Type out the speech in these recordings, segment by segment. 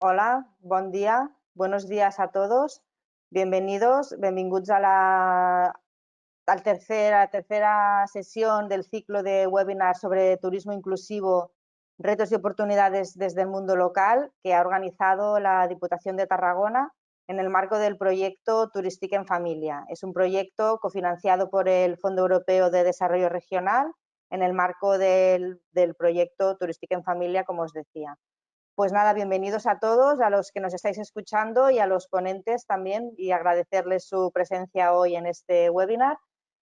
Hola, bon dia, buenos días a todos. Bienvenidos, benvinguts a la tercera sesión del ciclo de webinars sobre turismo inclusivo, retos y oportunidades desde el mundo local que ha organizado la Diputación de Tarragona en el marco del proyecto Turístic en Familia. Es un proyecto cofinanciado por el Fondo Europeo de Desarrollo Regional en el marco del proyecto Turístic en Familia, como os decía. Pues nada, bienvenidos a todos, a los que nos estáis escuchando y a los ponentes también, y agradecerles su presencia hoy en este webinar.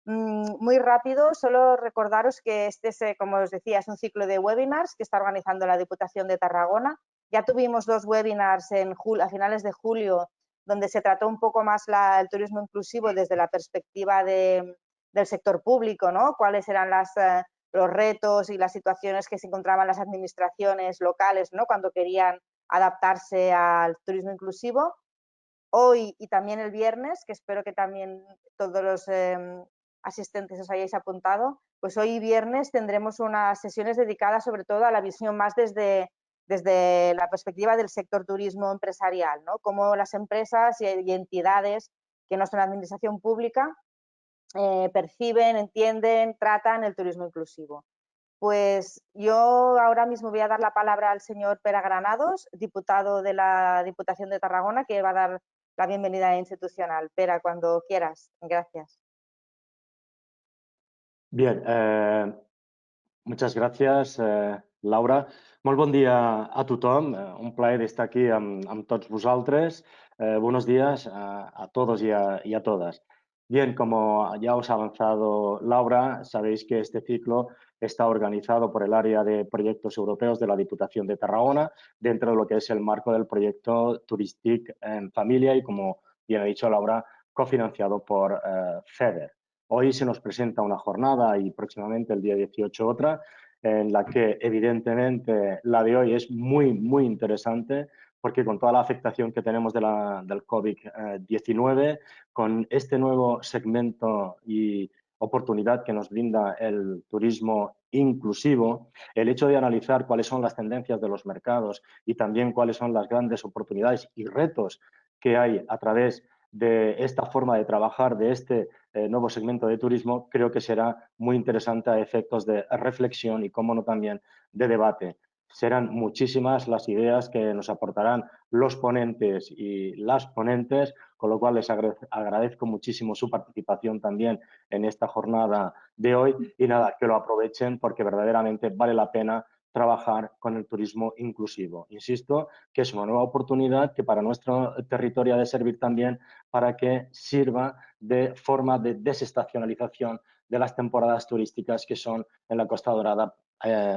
Muy rápido, solo recordaros que este es, como os decía, es un ciclo de webinars que está organizando la Diputación de Tarragona. Ya tuvimos 2 webinars a finales de julio, donde se trató un poco más el turismo inclusivo desde la perspectiva del sector público, ¿no? Cuáles eran los retos y las situaciones que se encontraban las administraciones locales, ¿no? Cuando querían adaptarse al turismo inclusivo. Hoy y también el viernes, que espero que también todos los asistentes os hayáis apuntado, pues hoy y viernes tendremos unas sesiones dedicadas sobre todo a la visión más desde la perspectiva del sector turismo empresarial, ¿no? Cómo las empresas y entidades que no son administración pública perciben, entienden, tratan el turismo inclusivo. Pues yo ahora mismo voy a dar la palabra al señor Pere Granados, diputado de la Diputación de Tarragona, que va a dar la bienvenida institucional. Pere, cuando quieras. Gracias. Bien, muchas gràcies, Laura. Molt bon dia a tothom. Un plaer estar aquí amb tots vosaltres. Buenos días a todos y a todas. Bien, como ya os ha avanzado Laura, sabéis que este ciclo está organizado por el área de proyectos europeos de la Diputación de Tarragona dentro de lo que es el marco del proyecto Turístic en Familia y, como bien ha dicho Laura, cofinanciado por FEDER. Hoy se nos presenta una jornada y próximamente el día 18 otra, en la que evidentemente la de hoy es muy interesante porque con toda la afectación que tenemos del COVID-19, con este nuevo segmento y oportunidad que nos brinda el turismo inclusivo, el hecho de analizar cuáles son las tendencias de los mercados y también cuáles son las grandes oportunidades y retos que hay a través de esta forma de trabajar, de este nuevo segmento de turismo, creo que será muy interesante a efectos de reflexión y, cómo no, también de debate. Serán muchísimas las ideas que nos aportarán los ponentes y las ponentes, con lo cual les agradezco muchísimo su participación también en esta jornada de hoy y nada, que lo aprovechen porque verdaderamente vale la pena trabajar con el turismo inclusivo. Insisto que es una nueva oportunidad que para nuestro territorio ha de servir también para que sirva de forma de desestacionalización de las temporadas turísticas que son en la Costa Dorada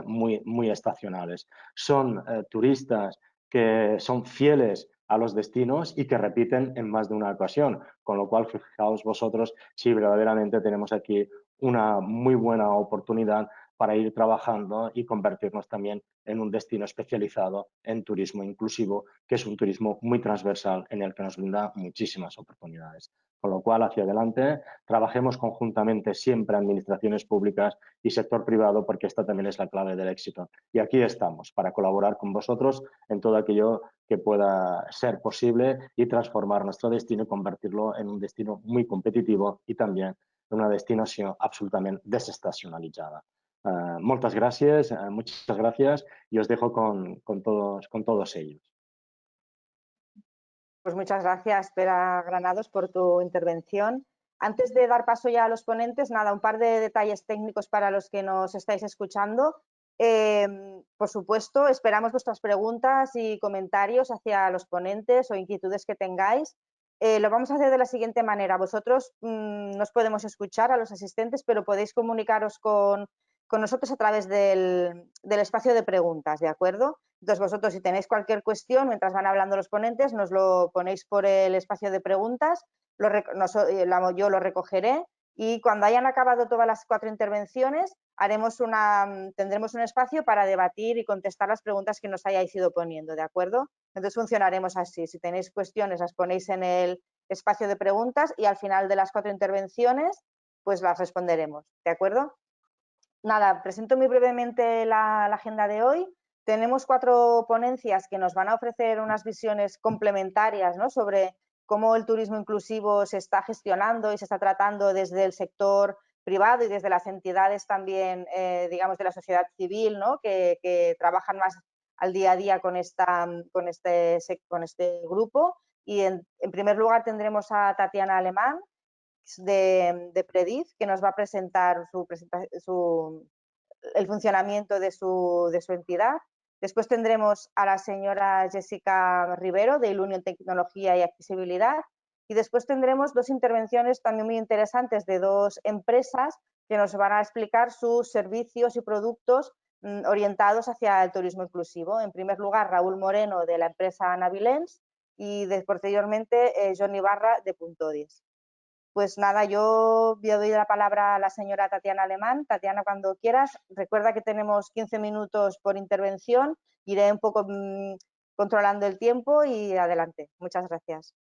muy estacionales. Son turistas que son fieles a los destinos y que repiten en más de una ocasión, con lo cual fijaos vosotros si verdaderamente tenemos aquí una muy buena oportunidad para ir trabajando y convertirnos también en un destino especializado en turismo inclusivo, que es un turismo muy transversal en el que nos brinda muchísimas oportunidades. Con lo cual, hacia adelante, trabajemos conjuntamente siempre administraciones públicas y sector privado, porque esta también es la clave del éxito. Y aquí estamos para colaborar con vosotros en todo aquello que pueda ser posible y transformar nuestro destino y convertirlo en un destino muy competitivo y también en una destinació absolutament desestacionalitzada. Muchas gracias y os dejo con todos ellos. Pues muchas gracias, Pere Granados, por tu intervención. Antes de dar paso ya a los ponentes, nada, un par de detalles técnicos para los que nos estáis escuchando. Por supuesto, esperamos vuestras preguntas y comentarios hacia los ponentes o inquietudes que tengáis. Lo vamos a hacer de la siguiente manera. Vosotros nos podemos escuchar a los asistentes, pero podéis comunicaros con nosotros a través del espacio de preguntas, ¿de acuerdo? Entonces vosotros, si tenéis cualquier cuestión, mientras van hablando los ponentes, nos lo ponéis por el espacio de preguntas, yo lo recogeré y cuando hayan acabado todas las 4 intervenciones tendremos un espacio para debatir y contestar las preguntas que nos hayáis ido poniendo, ¿de acuerdo? Entonces funcionaremos así. Si tenéis cuestiones, las ponéis en el espacio de preguntas y al final de las 4 intervenciones, pues las responderemos, ¿de acuerdo? Nada, presento muy brevemente la agenda de hoy. tenemos 4 ponencias que nos van a ofrecer unas visiones complementarias, ¿no?, sobre cómo el turismo inclusivo se está gestionando y se está tratando desde el sector privado y desde las entidades también, digamos, de la sociedad civil, ¿no?, que trabajan más al día a día con este grupo. Y en primer lugar tendremos a Tatiana Alemán de Prediz, que nos va a presentar el funcionamiento de su entidad. Después tendremos a la señora Jessica Rivero de Ilunion Tecnología y Accesibilidad. Y después tendremos 2 intervenciones también muy interesantes de 2 empresas que nos van a explicar sus servicios y productos orientados hacia el turismo inclusivo. En primer lugar, Raúl Moreno de la empresa Navilens y posteriormente Johnny Barra de Puntodis. Pues nada, yo voy a dar la palabra a la señora Tatiana Alemán. Tatiana, cuando quieras, recuerda que tenemos 15 minutos por intervención. Iré un poco controlando el tiempo y adelante. Muchas gracias.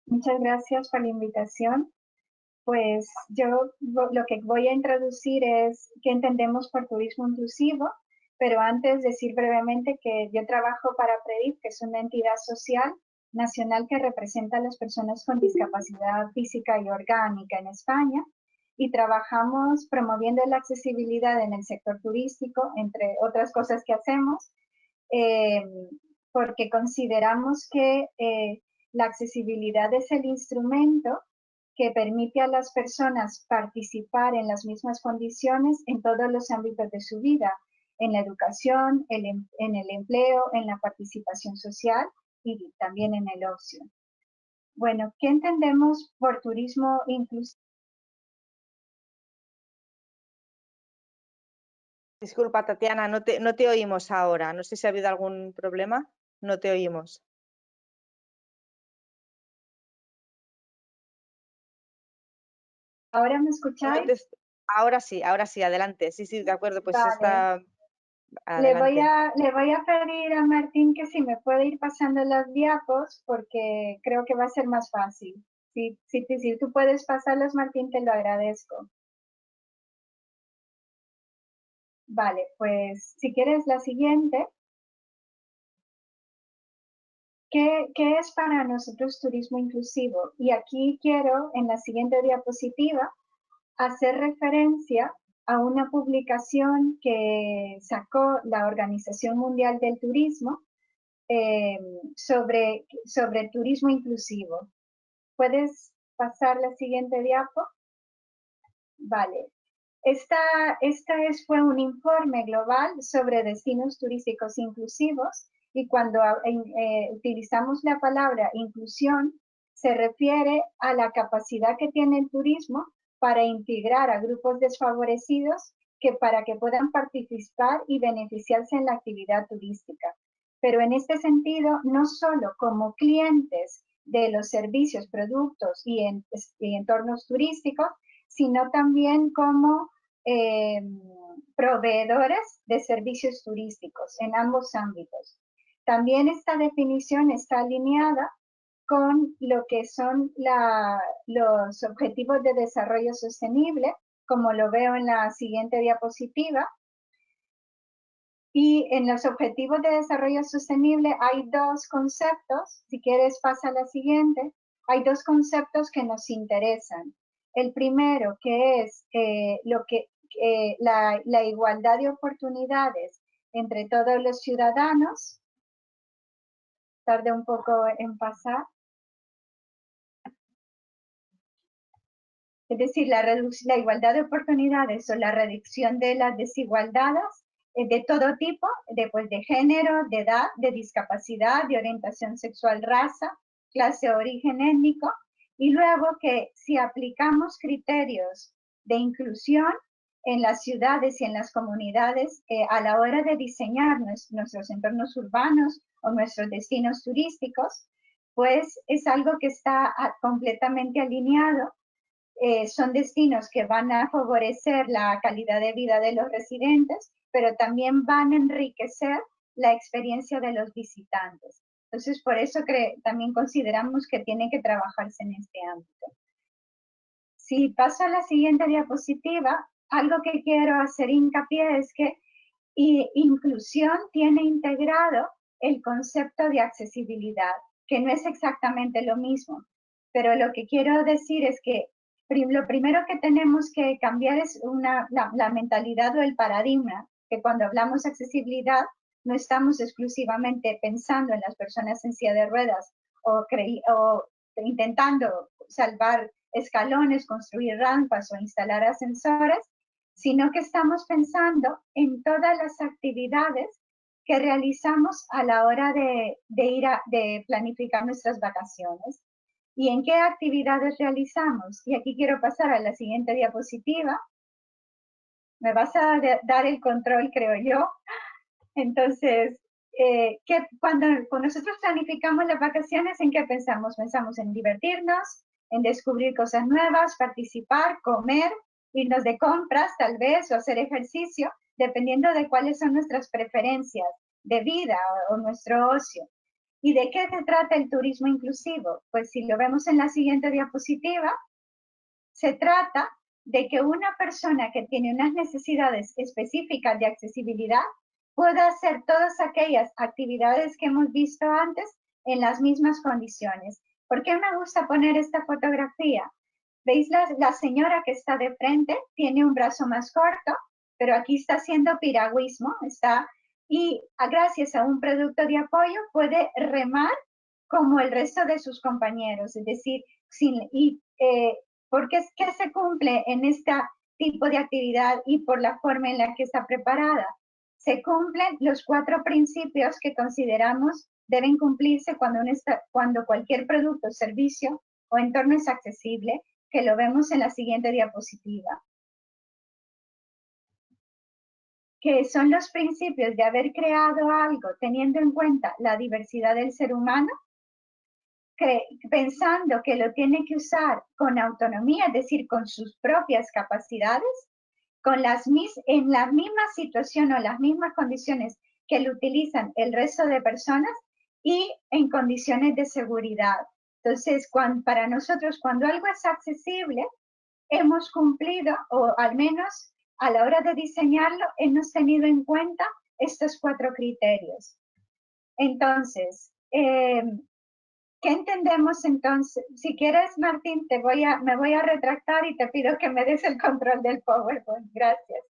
Muchas gracias por la invitación. Pues yo lo que voy a introducir es qué entendemos por turismo inclusivo, pero antes decir brevemente que yo trabajo para Prediz, que es una entidad social nacional que representa a las personas con discapacidad física y orgánica en España, y trabajamos promoviendo la accesibilidad en el sector turístico, entre otras cosas que hacemos, porque consideramos que la accesibilidad es el instrumento que permite a las personas participar en las mismas condiciones en todos los ámbitos de su vida, en la educación, en el empleo, en la participación social y también en el ocio. Bueno, ¿qué entendemos por turismo inclusivo? Disculpa, Tatiana, no te oímos ahora. No sé si ha habido algún problema. No te oímos. ¿Ahora me escucháis? Ahora sí, adelante. Sí, de acuerdo, pues vale. está... Le voy a pedir a Martín que si me puede ir pasando las diapos, porque creo que va a ser más fácil. Si tú puedes pasarlos, Martín, te lo agradezco. Vale, pues si quieres la siguiente. ¿Qué es para nosotros turismo inclusivo? Y aquí quiero, en la siguiente diapositiva, hacer referencia a una publicación que sacó la Organización Mundial del Turismo sobre turismo inclusivo. ¿Puedes pasar la siguiente diapo? Vale. Fue un informe global sobre destinos turísticos inclusivos, y cuando utilizamos la palabra inclusión, se refiere a la capacidad que tiene el turismo para integrar a grupos desfavorecidos para que puedan participar y beneficiarse en la actividad turística. Pero en este sentido, no solo como clientes de los servicios, productos y entornos turísticos, sino también como proveedores de servicios turísticos en ambos ámbitos. También esta definición está alineada con lo que son los objetivos de desarrollo sostenible, como lo veo en la siguiente diapositiva. Y en los objetivos de desarrollo sostenible hay 2 conceptos, si quieres pasa a la siguiente, hay 2 conceptos que nos interesan. El primero, que es la igualdad de oportunidades entre todos los ciudadanos. Tarde un poco en pasar. Es decir, la igualdad de oportunidades o la reducción de las desigualdades de todo tipo, de género, de edad, de discapacidad, de orientación sexual, raza, clase, origen étnico. Y luego que si aplicamos criterios de inclusión en las ciudades y en las comunidades a la hora de diseñar nuestros entornos urbanos o nuestros destinos turísticos, pues es algo que está completamente alineado. Son destinos que van a favorecer la calidad de vida de los residentes, pero también van a enriquecer la experiencia de los visitantes. Entonces, por eso también consideramos que tiene que trabajarse en este ámbito. Si paso a la siguiente diapositiva, algo que quiero hacer hincapié es que Y inclusión tiene integrado el concepto de accesibilidad, que no es exactamente lo mismo. Pero lo que quiero decir es que lo primero que tenemos que cambiar es la mentalidad o el paradigma, que cuando hablamos de accesibilidad no estamos exclusivamente pensando en las personas en silla de ruedas o intentando salvar escalones, construir rampas o instalar ascensores, sino que estamos pensando en todas las actividades que realizamos a la hora de planificar nuestras vacaciones. ¿Y en qué actividades realizamos? Y aquí quiero pasar a la siguiente diapositiva. Me vas a dar el control, creo yo. Entonces, cuando nosotros planificamos las vacaciones, ¿en qué pensamos? Pensamos en divertirnos, en descubrir cosas nuevas, participar, comer, irnos de compras tal vez o hacer ejercicio, dependiendo de cuáles son nuestras preferencias de vida o nuestro ocio. ¿Y de qué se trata el turismo inclusivo? Pues si lo vemos en la siguiente diapositiva, se trata de que una persona que tiene unas necesidades específicas de accesibilidad pueda hacer todas aquellas actividades que hemos visto antes en las mismas condiciones. ¿Por qué me gusta poner esta fotografía? ¿Veis la señora que está de frente? Tiene un brazo más corto, pero aquí está haciendo piragüismo, y gracias a un producto de apoyo puede remar como el resto de sus compañeros, es decir, porque es que se cumple en este tipo de actividad y por la forma en la que está preparada. Se cumplen los 4 principios que consideramos deben cumplirse cuando cualquier producto, servicio o entorno es accesible, que lo vemos en la siguiente diapositiva. Que son los principios de haber creado algo teniendo en cuenta la diversidad del ser humano, pensando que lo tiene que usar con autonomía, es decir, con sus propias capacidades, en la misma situación o las mismas condiciones que lo utilizan el resto de personas y en condiciones de seguridad. Entonces, para nosotros, cuando algo es accesible, hemos cumplido, o al menos a la hora de diseñarlo, hemos tenido en cuenta estos 4 criterios. Entonces, ¿qué entendemos entonces? Si quieres, Martín, me voy a retractar y te pido que me des el control del PowerPoint. Gracias.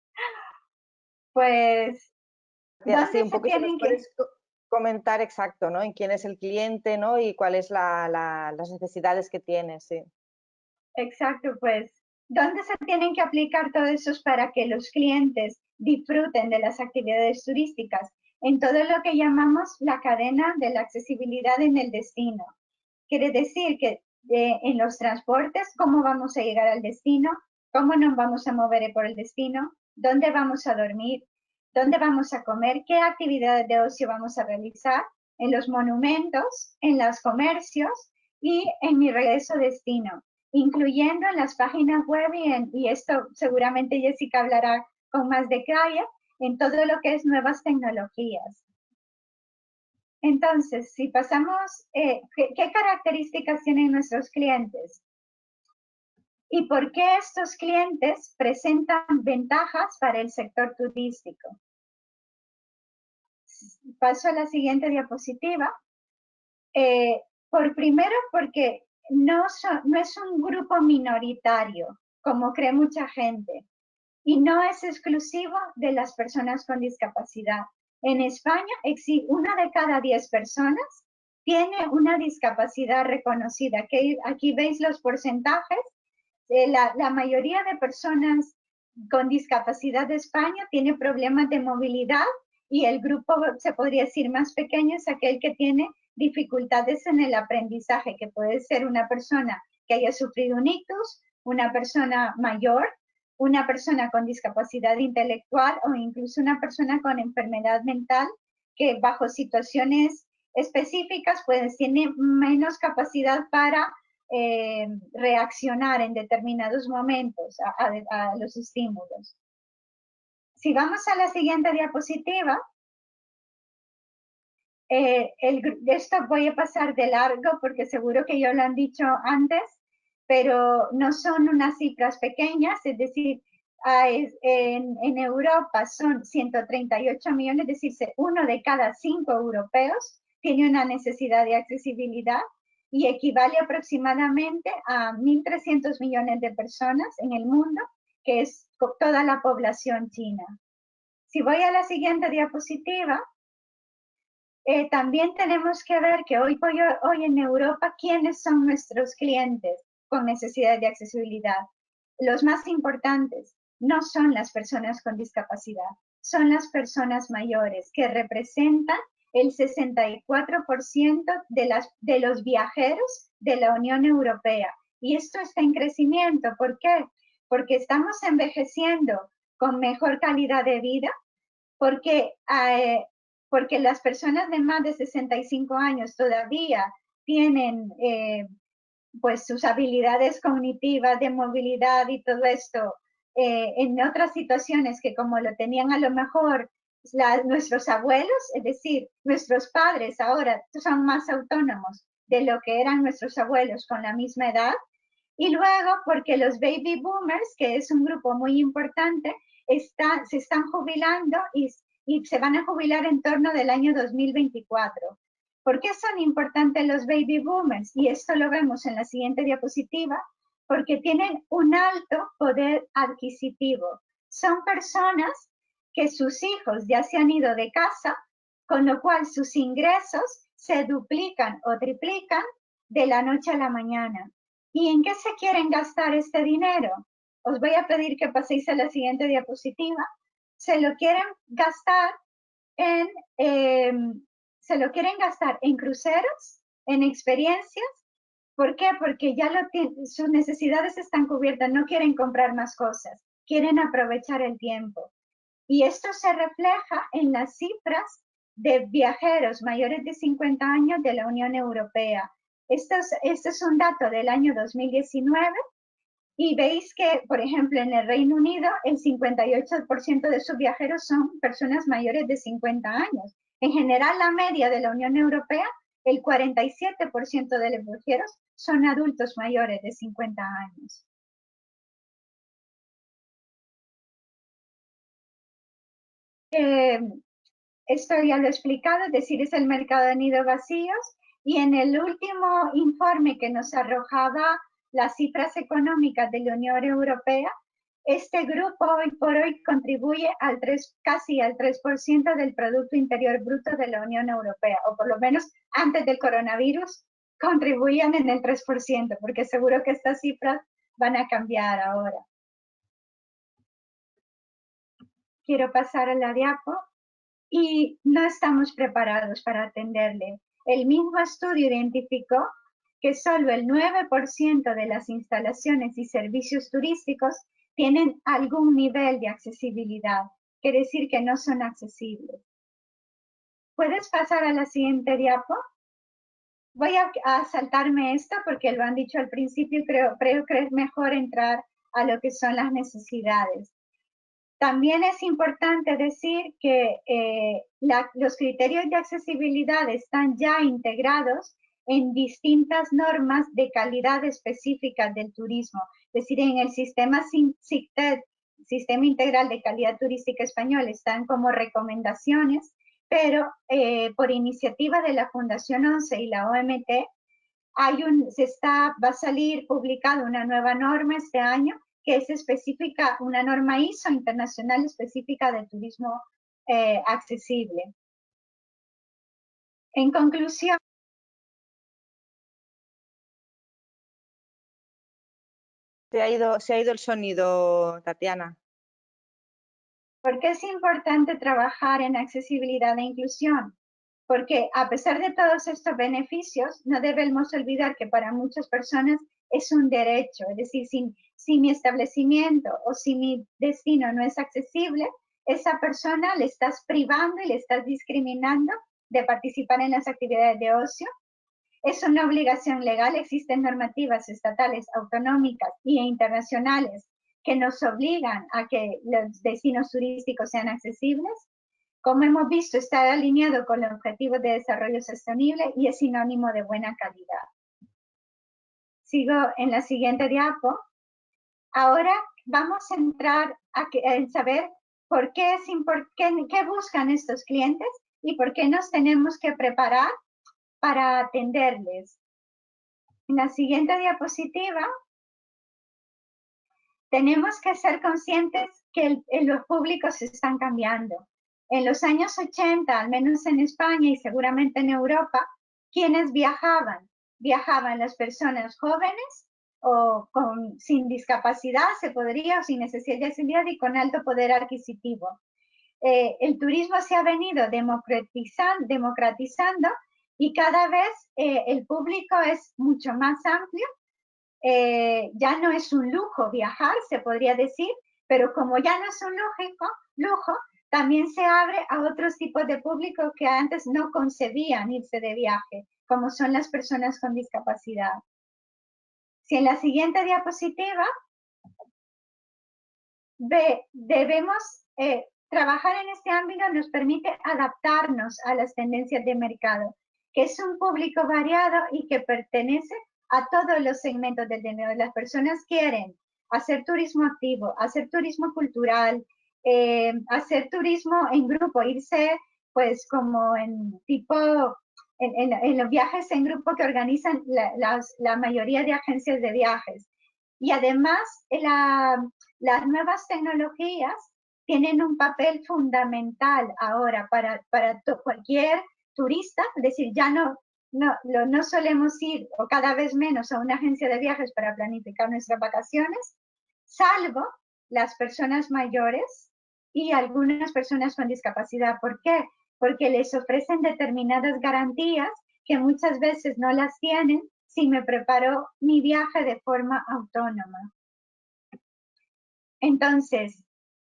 Pues, ¿dónde sí, un poco tienen que comentar exacto, ¿no? En quién es el cliente, ¿no? Y cuáles las necesidades que tiene, sí. Exacto, pues, ¿dónde se tienen que aplicar todo eso para que los clientes disfruten de las actividades turísticas? En todo lo que llamamos la cadena de la accesibilidad en el destino. Quiere decir que en los transportes, cómo vamos a llegar al destino, cómo nos vamos a mover por el destino, dónde vamos a dormir, dónde vamos a comer, qué actividades de ocio vamos a realizar, en los monumentos, en los comercios y en mi regreso destino, incluyendo en las páginas web y esto seguramente Jessica hablará con más detalle, en todo lo que es nuevas tecnologías. Entonces, si pasamos, ¿qué características tienen nuestros clientes? ¿Y por qué estos clientes presentan ventajas para el sector turístico? Paso a la siguiente diapositiva. Primero, porque no es un grupo minoritario, como cree mucha gente, y no es exclusivo de las personas con discapacidad. En España, 1 de cada 10 personas tiene una discapacidad reconocida. Aquí veis los porcentajes. La mayoría de personas con discapacidad de España tiene problemas de movilidad y el grupo, se podría decir, más pequeño es aquel que tiene dificultades en el aprendizaje, que puede ser una persona que haya sufrido un ictus, una persona mayor, una persona con discapacidad intelectual o incluso una persona con enfermedad mental que bajo situaciones específicas pues tiene menos capacidad para reaccionar en determinados momentos a los estímulos. Si vamos a la siguiente diapositiva, esto voy a pasar de largo porque seguro que ya lo han dicho antes, pero no son unas cifras pequeñas, es decir, en Europa son 138 millones, es decir, 1 de cada 5 europeos tiene una necesidad de accesibilidad y equivale aproximadamente a 1.300 millones de personas en el mundo, que es toda la población china. Si voy a la siguiente diapositiva, también tenemos que ver que hoy en Europa, ¿quiénes son nuestros clientes con necesidad de accesibilidad? Los más importantes no son las personas con discapacidad, son las personas mayores, que representan el 64% de los viajeros de la Unión Europea. Y esto está en crecimiento. ¿Por qué? Porque estamos envejeciendo con mejor calidad de vida, porque las personas de más de 65 años todavía tienen pues sus habilidades cognitivas de movilidad y todo esto en otras situaciones que como lo tenían a lo mejor nuestros abuelos, es decir, nuestros padres ahora son más autónomos de lo que eran nuestros abuelos con la misma edad. Y luego porque los baby boomers, que es un grupo muy importante, se están jubilando y se van a jubilar en torno del año 2024. ¿Por qué son importantes los baby boomers? Y esto lo vemos en la siguiente diapositiva, porque tienen un alto poder adquisitivo. Son personas que sus hijos ya se han ido de casa, con lo cual sus ingresos se duplican o triplican de la noche a la mañana. ¿Y en qué se quieren gastar este dinero? Os voy a pedir que paséis a la siguiente diapositiva. Se lo quieren gastar en cruceros, en experiencias. ¿Por qué? Porque ya sus necesidades están cubiertas, no quieren comprar más cosas, quieren aprovechar el tiempo. Y esto se refleja en las cifras de viajeros mayores de 50 años de la Unión Europea. Este es un dato del año 2019 y veis que, por ejemplo, en el Reino Unido, el 58% de sus viajeros son personas mayores de 50 años. En general, la media de la Unión Europea, el 47% de los viajeros son adultos mayores de 50 años. Esto ya lo he explicado, es decir, es el mercado de nidos vacíos. Y en el último informe que nos arrojaba las cifras económicas de la Unión Europea, este grupo hoy por hoy contribuye casi al 3% del Producto Interior Bruto de la Unión Europea, o por lo menos antes del coronavirus contribuían en el 3%, porque seguro que estas cifras van a cambiar ahora. Quiero pasar a la diapo. Y no estamos preparados para atenderle. El mismo estudio identificó que solo el 9% de las instalaciones y servicios turísticos tienen algún nivel de accesibilidad, quiere decir que no son accesibles. ¿Puedes pasar a la siguiente diapo? Voy a saltarme esto porque lo han dicho al principio y creo que es mejor entrar a lo que son las necesidades. También es importante decir que los criterios de accesibilidad están ya integrados en distintas normas de calidad específicas del turismo. Es decir, en el sistema SICTED, Sistema Integral de Calidad Turística Español, están como recomendaciones, pero por iniciativa de la Fundación 11 y la OMT, va a salir publicada una nueva norma este año que es específica, una norma ISO internacional específica de turismo accesible. En conclusión, se ha ido el sonido, Tatiana. ¿Por qué es importante trabajar en accesibilidad e inclusión? Porque a pesar de todos estos beneficios, no debemos olvidar que para muchas personas es un derecho, es decir, si mi establecimiento o si mi destino no es accesible, esa persona le estás privando y le estás discriminando de participar en las actividades de ocio. Es una obligación legal, existen normativas estatales, autonómicas e internacionales que nos obligan a que los destinos turísticos sean accesibles. Como hemos visto, está alineado con los Objetivos de Desarrollo Sostenible y es sinónimo de buena calidad. Sigo en la siguiente diapo. Ahora vamos a entrar a saber por qué qué buscan estos clientes y por qué nos tenemos que preparar para atenderles. En la siguiente diapositiva, tenemos que ser conscientes que los públicos están cambiando. En los años 80, al menos en España y seguramente en Europa, ¿quiénes viajaban? Viajaban las personas jóvenes o sin discapacidad, se podría, o sin necesidad de accesibilidad y con alto poder adquisitivo. El turismo se ha venido democratizando y cada vez el público es mucho más amplio. Ya no es un lujo viajar, se podría decir, pero como ya no es un lujo, también se abre a otros tipos de público que antes no concebían irse de viaje, como son las personas con discapacidad. Si en la siguiente diapositiva debemos trabajar en este ámbito, nos permite adaptarnos a las tendencias de mercado, que es un público variado y que pertenece a todos los segmentos del dinero. Las personas quieren hacer turismo activo, hacer turismo cultural, hacer turismo en grupo, irse pues como en tipo, en los viajes en grupo que organizan la mayoría de agencias de viajes. Y además las nuevas tecnologías tienen un papel fundamental ahora para cualquier turista, es decir, ya no solemos ir o cada vez menos a una agencia de viajes para planificar nuestras vacaciones, salvo las personas mayores y algunas personas con discapacidad. ¿Por qué? Porque les ofrecen determinadas garantías que muchas veces no las tienen si me preparo mi viaje de forma autónoma. Entonces,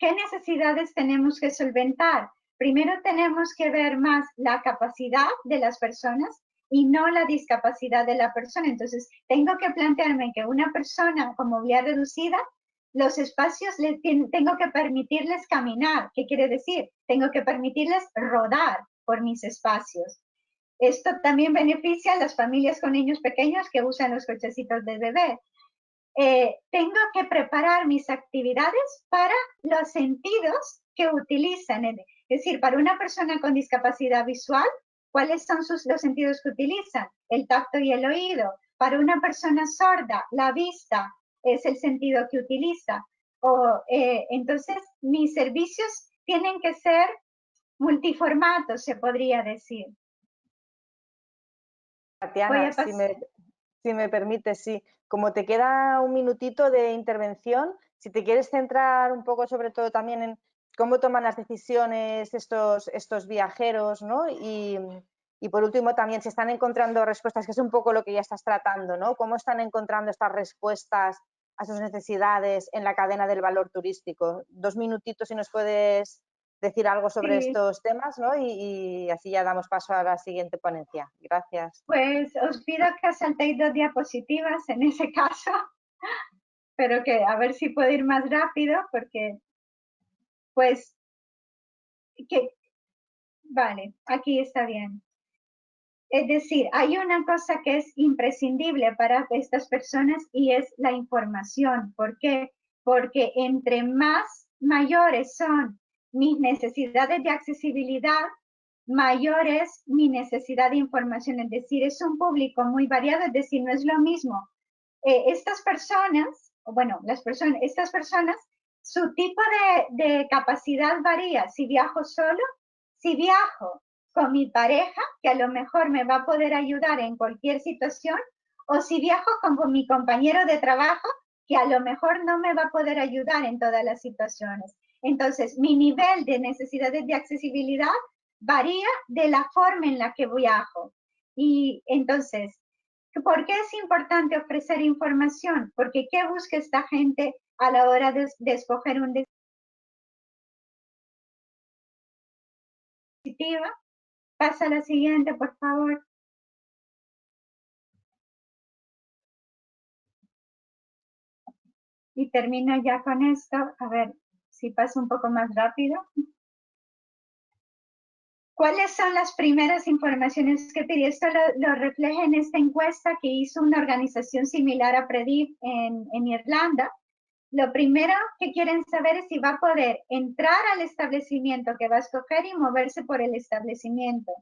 ¿qué necesidades tenemos que solventar? Primero tenemos que ver más la capacidad de las personas y no la discapacidad de la persona. Entonces, tengo que plantearme que una persona con movilidad reducida, los espacios tengo que permitirles caminar. ¿Qué quiere decir? Tengo que permitirles rodar por mis espacios. Esto también beneficia a las familias con niños pequeños que usan los cochecitos de bebé. Tengo que preparar mis actividades para los sentidos que utilizan. Es decir, para una persona con discapacidad visual, ¿cuáles son los sentidos que utilizan? El tacto y el oído. Para una persona sorda, la vista es el sentido que utiliza. Entonces, mis servicios tienen que ser multiformatos, se podría decir. Tatiana, si me permite, sí. Como te queda un minutito de intervención, si te quieres centrar un poco sobre todo también en cómo toman las decisiones estos viajeros, ¿no? Y por último también si están encontrando respuestas, que es un poco lo que ya estás tratando, ¿no? Cómo están encontrando estas respuestas a sus necesidades en la cadena del valor turístico. 2 minutitos si nos puedes decir algo sobre estos temas, ¿no? Y así ya damos paso a la siguiente ponencia. Gracias. Pues os pido que saltéis 2 diapositivas en ese caso, pero que a ver si puedo ir más rápido porque, pues, vale, aquí está bien. Es decir, hay una cosa que es imprescindible para estas personas y es la información. ¿Por qué? Porque entre más mayores son mis necesidades de accesibilidad, mayor es mi necesidad de información. Es decir, es un público muy variado, es decir, no es lo mismo. Estas personas, su tipo de capacidad varía. Si viajo solo, si viajo con mi pareja, que a lo mejor me va a poder ayudar en cualquier situación, o si viajo con mi compañero de trabajo, que a lo mejor no me va a poder ayudar en todas las situaciones. Entonces, mi nivel de necesidades de accesibilidad varía de la forma en la que viajo. Y entonces, ¿por qué es importante ofrecer información? Porque ¿qué busca esta gente a la hora de escoger un dispositivo? Pasa a la siguiente, por favor. Y termino ya con esto. A ver si paso un poco más rápido. ¿Cuáles son las primeras informaciones que pedí? Esto lo refleja en esta encuesta que hizo una organización similar a Prediv en Irlanda. Lo primero que quieren saber es si va a poder entrar al establecimiento que va a escoger y moverse por el establecimiento.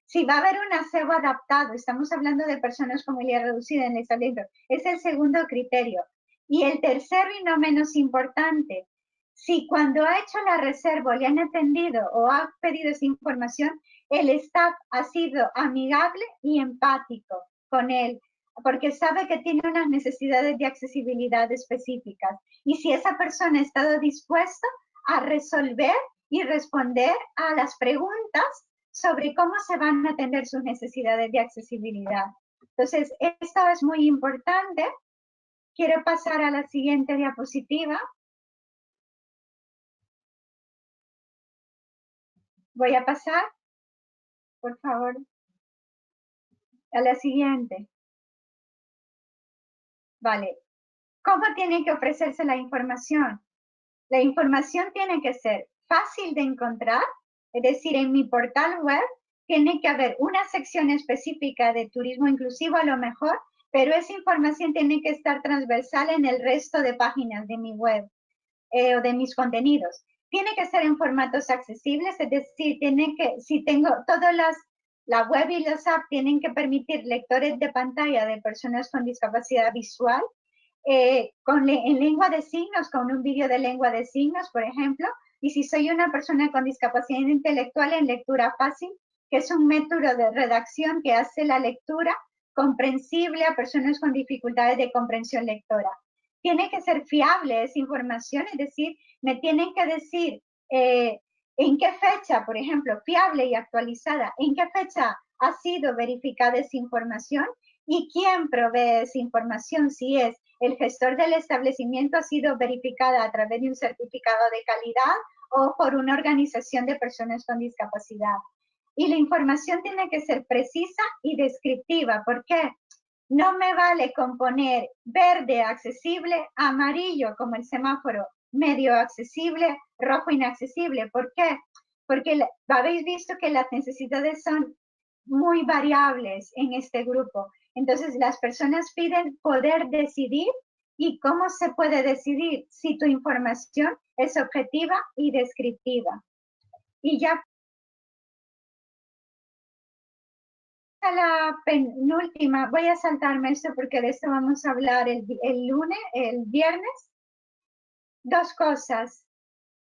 Si va a haber un aseo adaptado, estamos hablando de personas con movilidad reducida en el establecimiento, es el segundo criterio. Y el tercero y no menos importante, si cuando ha hecho la reserva le han atendido o ha pedido esa información, el staff ha sido amigable y empático con él, porque sabe que tiene unas necesidades de accesibilidad específicas. Y si esa persona ha estado dispuesta a resolver y responder a las preguntas sobre cómo se van a atender sus necesidades de accesibilidad. Entonces, esto es muy importante. Quiero pasar a la siguiente diapositiva. Voy a pasar, por favor, a la siguiente. Vale. ¿Cómo tiene que ofrecerse la información? La información tiene que ser fácil de encontrar, es decir, en mi portal web tiene que haber una sección específica de turismo inclusivo a lo mejor, pero esa información tiene que estar transversal en el resto de páginas de mi web o de mis contenidos. Tiene que ser en formatos accesibles, es decir, tiene que, si tengo todas la web y los apps tienen que permitir lectores de pantalla de personas con discapacidad visual, en lengua de signos, con un vídeo de lengua de signos, por ejemplo, y si soy una persona con discapacidad intelectual, en lectura fácil, que es un método de redacción que hace la lectura comprensible a personas con dificultades de comprensión lectora. Tiene que ser fiable esa información, es decir, me tienen que decir en qué fecha, por ejemplo, fiable y actualizada, en qué fecha ha sido verificada esa información y quién provee esa información, si es el gestor del establecimiento, ha sido verificada a través de un certificado de calidad o por una organización de personas con discapacidad. Y la información tiene que ser precisa y descriptiva. ¿Por qué? No me vale con poner verde accesible, amarillo como el semáforo, medio accesible, rojo inaccesible. ¿Por qué? Porque habéis visto que las necesidades son muy variables en este grupo. Entonces, las personas piden poder decidir. ¿Y cómo se puede decidir? Si tu información es objetiva y descriptiva. Y ya a la penúltima, voy a saltarme esto porque de esto vamos a hablar el viernes. Dos cosas.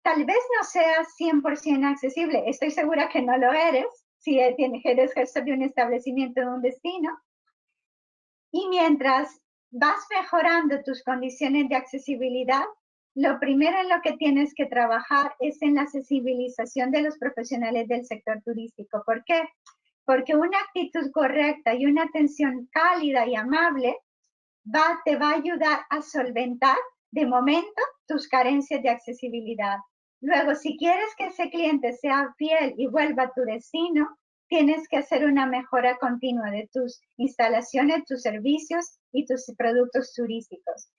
Tal vez no seas 100% accesible. Estoy segura que no lo eres si eres gestor de un establecimiento de un destino. Y mientras vas mejorando tus condiciones de accesibilidad, lo primero en lo que tienes que trabajar es en la sensibilización de los profesionales del sector turístico. ¿Por qué? Porque una actitud correcta y una atención cálida y amable te va a ayudar a solventar de momento tus carencias de accesibilidad. Luego, si quieres que ese cliente sea fiel y vuelva a tu destino, tienes que hacer una mejora continua de tus instalaciones, tus servicios y tus productos turísticos.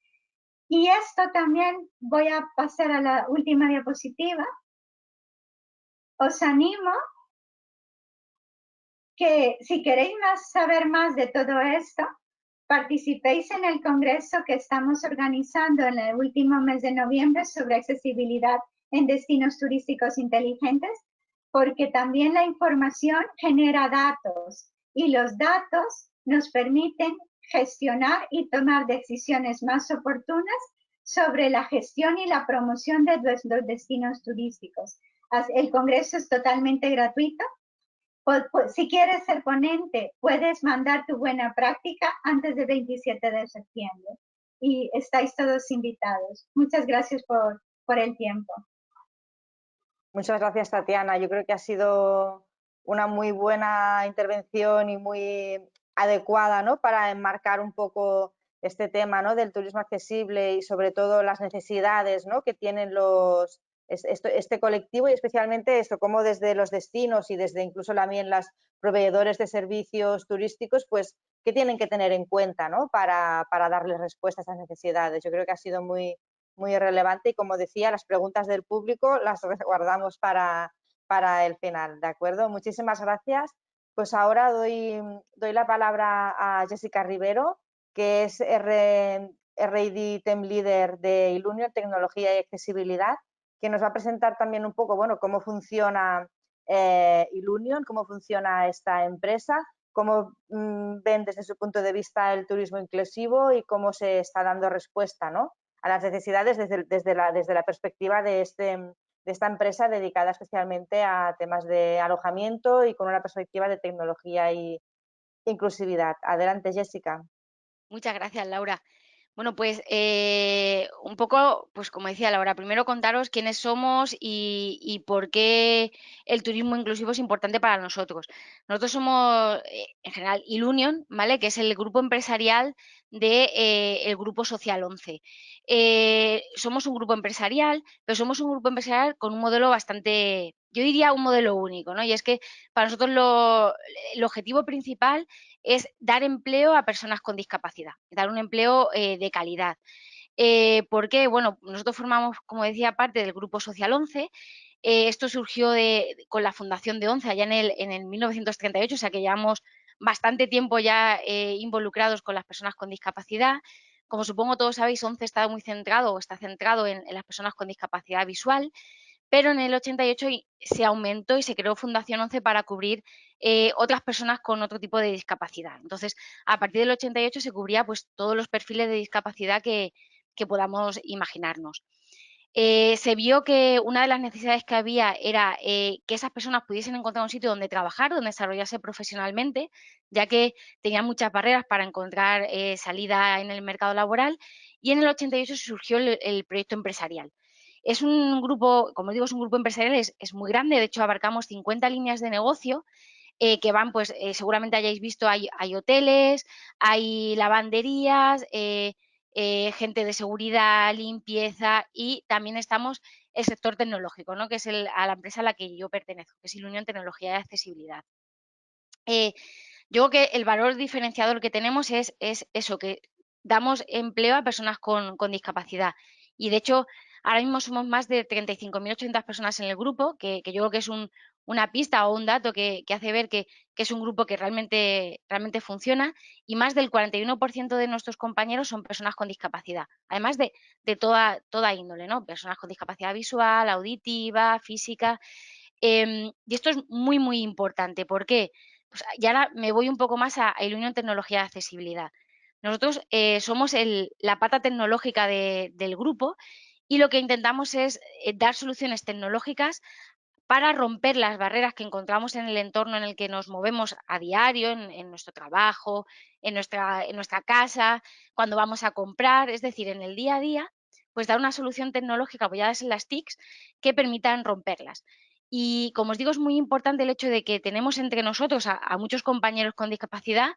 Y esto también, voy a pasar a la última diapositiva. Os animo que si queréis saber más de todo esto, participéis en el congreso que estamos organizando en el último mes de noviembre sobre accesibilidad en destinos turísticos inteligentes, porque también la información genera datos y los datos nos permiten gestionar y tomar decisiones más oportunas sobre la gestión y la promoción de nuestros destinos turísticos. El congreso es totalmente gratuito. Si quieres ser ponente, puedes mandar tu buena práctica antes del 27 de septiembre. Y estáis todos invitados. Muchas gracias por el tiempo. Muchas gracias, Tatiana. Yo creo que ha sido una muy buena intervención y muy adecuada, ¿no?, para enmarcar un poco este tema, ¿no?, del turismo accesible y sobre todo las necesidades, ¿no?, que tienen este colectivo y especialmente esto, como desde los destinos y desde incluso también los proveedores de servicios turísticos, pues, ¿qué tienen que tener en cuenta, ¿no?, para darles respuesta a esas necesidades? Yo creo que ha sido muy relevante y, como decía, las preguntas del público las guardamos para el final, ¿de acuerdo? Muchísimas gracias. Pues ahora doy la palabra a Jessica Rivero, que es R&D Team Leader de Ilunion, Tecnología y Accesibilidad, que nos va a presentar también un poco, bueno, cómo funciona Ilunion, cómo funciona esta empresa, cómo ven desde su punto de vista el turismo inclusivo y cómo se está dando respuesta, ¿no?, a las necesidades desde la perspectiva de esta empresa dedicada especialmente a temas de alojamiento y con una perspectiva de tecnología y inclusividad. Adelante, Jessica. Muchas gracias, Laura. Bueno, pues un poco, pues como decía Laura, primero contaros quiénes somos y por qué el turismo inclusivo es importante para nosotros. Nosotros somos, en general, Ilunion, ¿vale?, que es el grupo empresarial del Grupo Social 11. Somos un grupo empresarial, pero somos un grupo empresarial con un modelo bastante, yo diría un modelo único, ¿no? Y es que para nosotros el objetivo principal es dar empleo a personas con discapacidad, dar un empleo de calidad. ¿Por qué? Bueno, nosotros formamos, como decía, parte del Grupo Social 11. Esto surgió con la fundación de ONCE allá en el 1938, o sea que llevamos bastante tiempo ya involucrados con las personas con discapacidad. Como supongo todos sabéis, ONCE está muy centrado o está centrado en las personas con discapacidad visual, pero en el 88 se aumentó y se creó Fundación 11 para cubrir otras personas con otro tipo de discapacidad. Entonces, a partir del 88 se cubría pues todos los perfiles de discapacidad que podamos imaginarnos. Se vio que una de las necesidades que había era que esas personas pudiesen encontrar un sitio donde trabajar, donde desarrollarse profesionalmente, ya que tenían muchas barreras para encontrar salida en el mercado laboral, y en el 88 surgió el proyecto empresarial. Es un grupo, como digo, es un grupo empresarial, es muy grande, de hecho abarcamos 50 líneas de negocio que van, pues seguramente hayáis visto, hay hoteles, hay lavanderías, gente de seguridad, limpieza, y también estamos el sector tecnológico, ¿no?, que es a la empresa a la que yo pertenezco, que es Ilunion Tecnología y Accesibilidad. Yo creo que el valor diferenciador que tenemos es eso, que damos empleo a personas con discapacidad. Y de hecho, ahora mismo somos más de 35.800 personas en el grupo, que yo creo que es una pista o un dato que hace ver que es un grupo que realmente funciona, y más del 41% de nuestros compañeros son personas con discapacidad, además de toda índole, ¿no?, personas con discapacidad visual, auditiva, física. Y esto es muy, muy importante. ¿Por qué? Pues, y ahora me voy un poco más a Ilunion Tecnología de Accesibilidad. Nosotros somos la pata tecnológica del grupo, y lo que intentamos es dar soluciones tecnológicas para romper las barreras que encontramos en el entorno en el que nos movemos a diario, en nuestro trabajo, en nuestra casa, cuando vamos a comprar, es decir, en el día a día, pues dar una solución tecnológica apoyadas en las TICs que permitan romperlas. Y como os digo, es muy importante el hecho de que tenemos entre nosotros a muchos compañeros con discapacidad,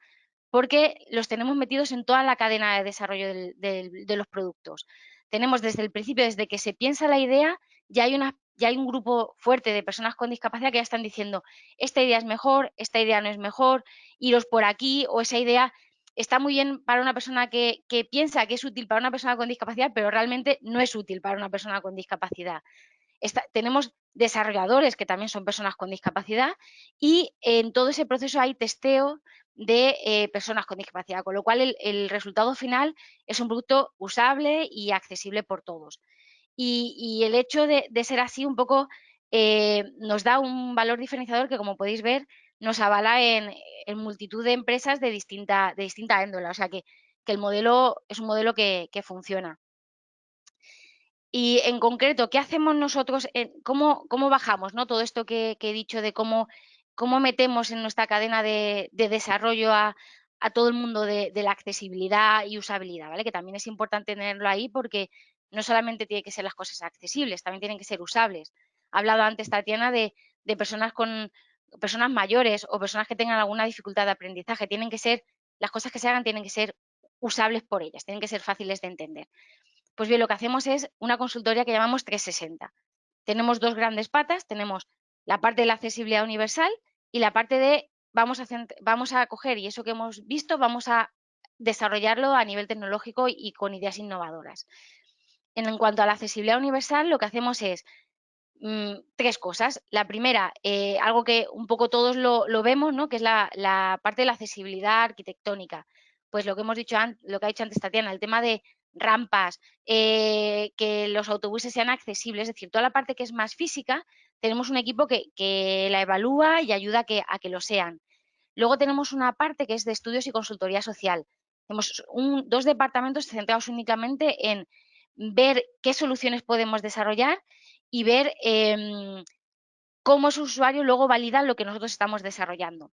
porque los tenemos metidos en toda la cadena de desarrollo de los productos. Tenemos desde el principio, desde que se piensa la idea, ya hay un grupo fuerte de personas con discapacidad que ya están diciendo: esta idea es mejor, esta idea no es mejor, iros por aquí, o esa idea está muy bien para una persona que piensa que es útil para una persona con discapacidad, pero realmente no es útil para una persona con discapacidad. Tenemos desarrolladores que también son personas con discapacidad, y en todo ese proceso hay testeo de personas con discapacidad, con lo cual el resultado final es un producto usable y accesible por todos. Y el hecho de ser así un poco nos da un valor diferenciador que, como podéis ver, nos avala en multitud de empresas de distinta índole, o sea que el modelo es un modelo que funciona. Y en concreto, ¿qué hacemos nosotros? ¿Cómo bajamos, ¿no?, todo esto que he dicho de cómo metemos en nuestra cadena de desarrollo a todo el mundo de la accesibilidad y usabilidad, ¿vale? Que también es importante tenerlo ahí, porque no solamente tienen que ser las cosas accesibles, también tienen que ser usables. Ha hablado antes Tatiana de personas mayores o personas que tengan alguna dificultad de aprendizaje. Las cosas que se hagan tienen que ser usables por ellas, tienen que ser fáciles de entender. Pues bien, lo que hacemos es una consultoría que llamamos 360. Tenemos dos grandes patas, tenemos la parte de la accesibilidad universal y la parte de vamos a coger, y eso que hemos visto, vamos a desarrollarlo a nivel tecnológico y con ideas innovadoras. En cuanto a la accesibilidad universal, lo que hacemos es tres cosas. La primera, algo que un poco todos lo vemos, ¿no?, que es la parte de la accesibilidad arquitectónica. Pues lo que ha dicho antes Tatiana, el tema de rampas, que los autobuses sean accesibles, es decir, toda la parte que es más física, tenemos un equipo que la evalúa y ayuda a que lo sean. Luego tenemos una parte que es de estudios y consultoría social. Tenemos dos departamentos centrados únicamente en ver qué soluciones podemos desarrollar y ver cómo su usuario luego valida lo que nosotros estamos desarrollando.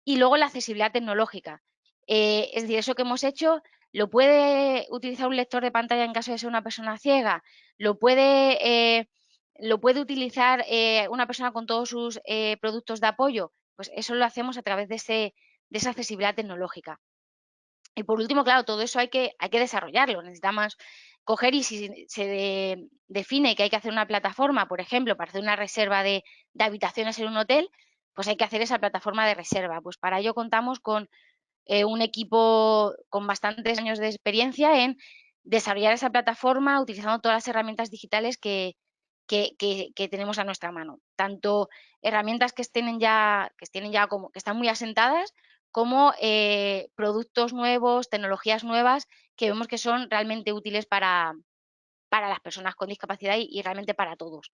Y luego la accesibilidad tecnológica. Es decir, eso que hemos hecho lo puede utilizar un lector de pantalla en caso de ser una persona ciega, lo puede utilizar una persona con todos sus productos de apoyo. Pues eso lo hacemos a través de esa accesibilidad tecnológica. Y por último, claro, todo eso hay que desarrollarlo. Necesitamos coger y si se define que hay que hacer una plataforma, por ejemplo, para hacer una reserva de habitaciones en un hotel, pues hay que hacer esa plataforma de reserva. Pues para ello contamos con un equipo con bastantes años de experiencia en desarrollar esa plataforma utilizando todas las herramientas digitales que tenemos a nuestra mano. Tanto herramientas que estén ya como que están muy asentadas, como productos nuevos, tecnologías nuevas que vemos que son realmente útiles para las personas con discapacidad y realmente para todos.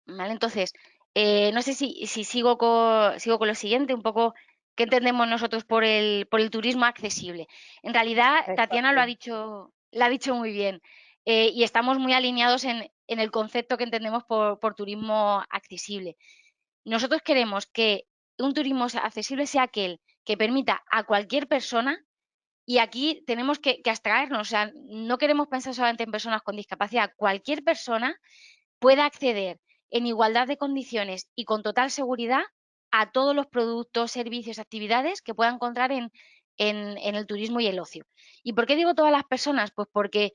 ¿Vale? Entonces, no sé si sigo con lo siguiente, un poco qué entendemos nosotros por el turismo accesible. En realidad, Tatiana lo ha dicho muy bien y estamos muy alineados en el concepto que entendemos por turismo accesible. Nosotros queremos que un turismo accesible sea aquel que permita a cualquier persona, y aquí tenemos que abstraernos, o sea, no queremos pensar solamente en personas con discapacidad, cualquier persona pueda acceder en igualdad de condiciones y con total seguridad a todos los productos, servicios, actividades que pueda encontrar en el turismo y el ocio. ¿Y por qué digo todas las personas? Pues porque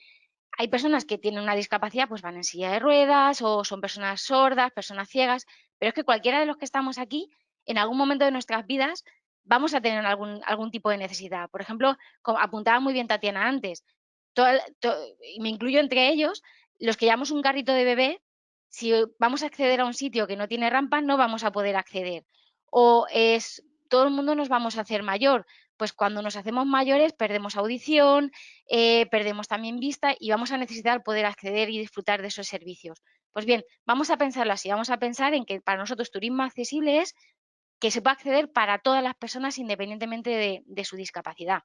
hay personas que tienen una discapacidad, pues van en silla de ruedas o son personas sordas, personas ciegas, pero es que cualquiera de los que estamos aquí, en algún momento de nuestras vidas, vamos a tener algún tipo de necesidad. Por ejemplo, como apuntaba muy bien Tatiana antes, y me incluyo entre ellos, los que llevamos un carrito de bebé, si vamos a acceder a un sitio que no tiene rampa, no vamos a poder acceder. O todo el mundo nos vamos a hacer mayor. Pues cuando nos hacemos mayores perdemos audición, perdemos también vista y vamos a necesitar poder acceder y disfrutar de esos servicios. Pues bien, vamos a pensarlo así, vamos a pensar en que para nosotros turismo accesible es que se pueda acceder para todas las personas independientemente de su discapacidad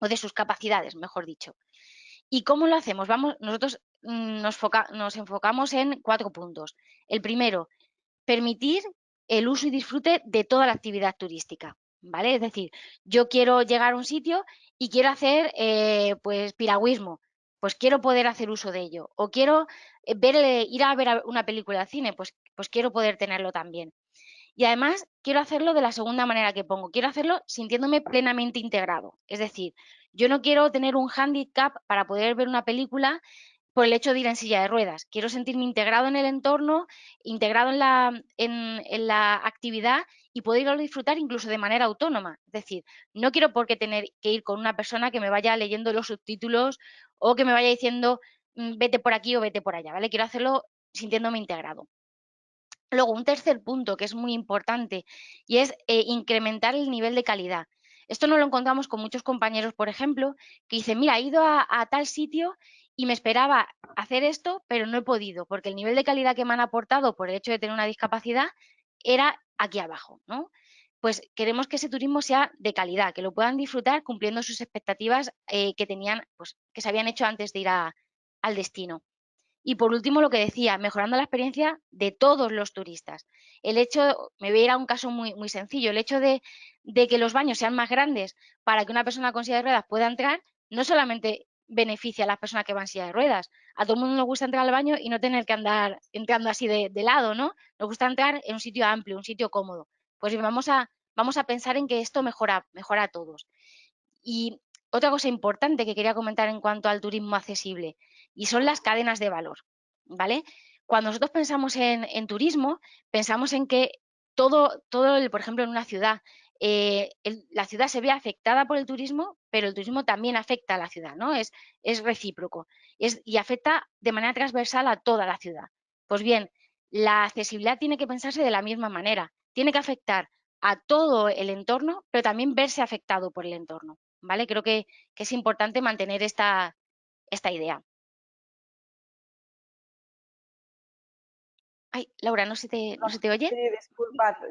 o de sus capacidades, mejor dicho. ¿Y cómo lo hacemos? Nosotros nos enfocamos en 4 puntos. El primero, permitir el uso y disfrute de toda la actividad turística, ¿vale? Es decir, yo quiero llegar a un sitio y quiero hacer pues piragüismo, pues quiero poder hacer uso de ello. O quiero ir a ver una película de cine, pues quiero poder tenerlo también. Y además quiero hacerlo de la segunda manera que pongo, quiero hacerlo sintiéndome plenamente integrado. Es decir, yo no quiero tener un hándicap para poder ver una película por el hecho de ir en silla de ruedas. Quiero sentirme integrado en el entorno, integrado en la actividad y poderlo disfrutar incluso de manera autónoma. Es decir, no quiero por qué tener que ir con una persona que me vaya leyendo los subtítulos o que me vaya diciendo vete por aquí o vete por allá, ¿vale? Quiero hacerlo sintiéndome integrado. Luego, un tercer punto que es muy importante y es incrementar el nivel de calidad. Esto no lo encontramos con muchos compañeros, por ejemplo, que dicen, mira, he ido a tal sitio y me esperaba hacer esto, pero no he podido, porque el nivel de calidad que me han aportado por el hecho de tener una discapacidad era aquí abajo, ¿no? Pues queremos que ese turismo sea de calidad, que lo puedan disfrutar cumpliendo sus expectativas que tenían, pues, que se habían hecho antes de ir al destino. Y por último, lo que decía, mejorando la experiencia de todos los turistas. El hecho, me voy a ir a un caso muy, muy sencillo, el hecho de que los baños sean más grandes para que una persona con silla de ruedas pueda entrar, no solamente beneficia a las personas que van en silla de ruedas, a todo el mundo nos gusta entrar al baño y no tener que andar entrando así de lado, ¿no? Nos gusta entrar en un sitio amplio, un sitio cómodo. Pues vamos a pensar en que esto mejora a todos. Y otra cosa importante que quería comentar en cuanto al turismo accesible, y son las cadenas de valor, ¿vale? Cuando nosotros pensamos en turismo, pensamos en que por ejemplo, en una ciudad, la ciudad se ve afectada por el turismo, pero el turismo también afecta a la ciudad, ¿no? Es recíproco y afecta de manera transversal a toda la ciudad. Pues bien, la accesibilidad tiene que pensarse de la misma manera, tiene que afectar a todo el entorno, pero también verse afectado por el entorno. ¿vale? Creo que es importante mantener esta idea. Ay, Laura, ¿no se te oye? Sí,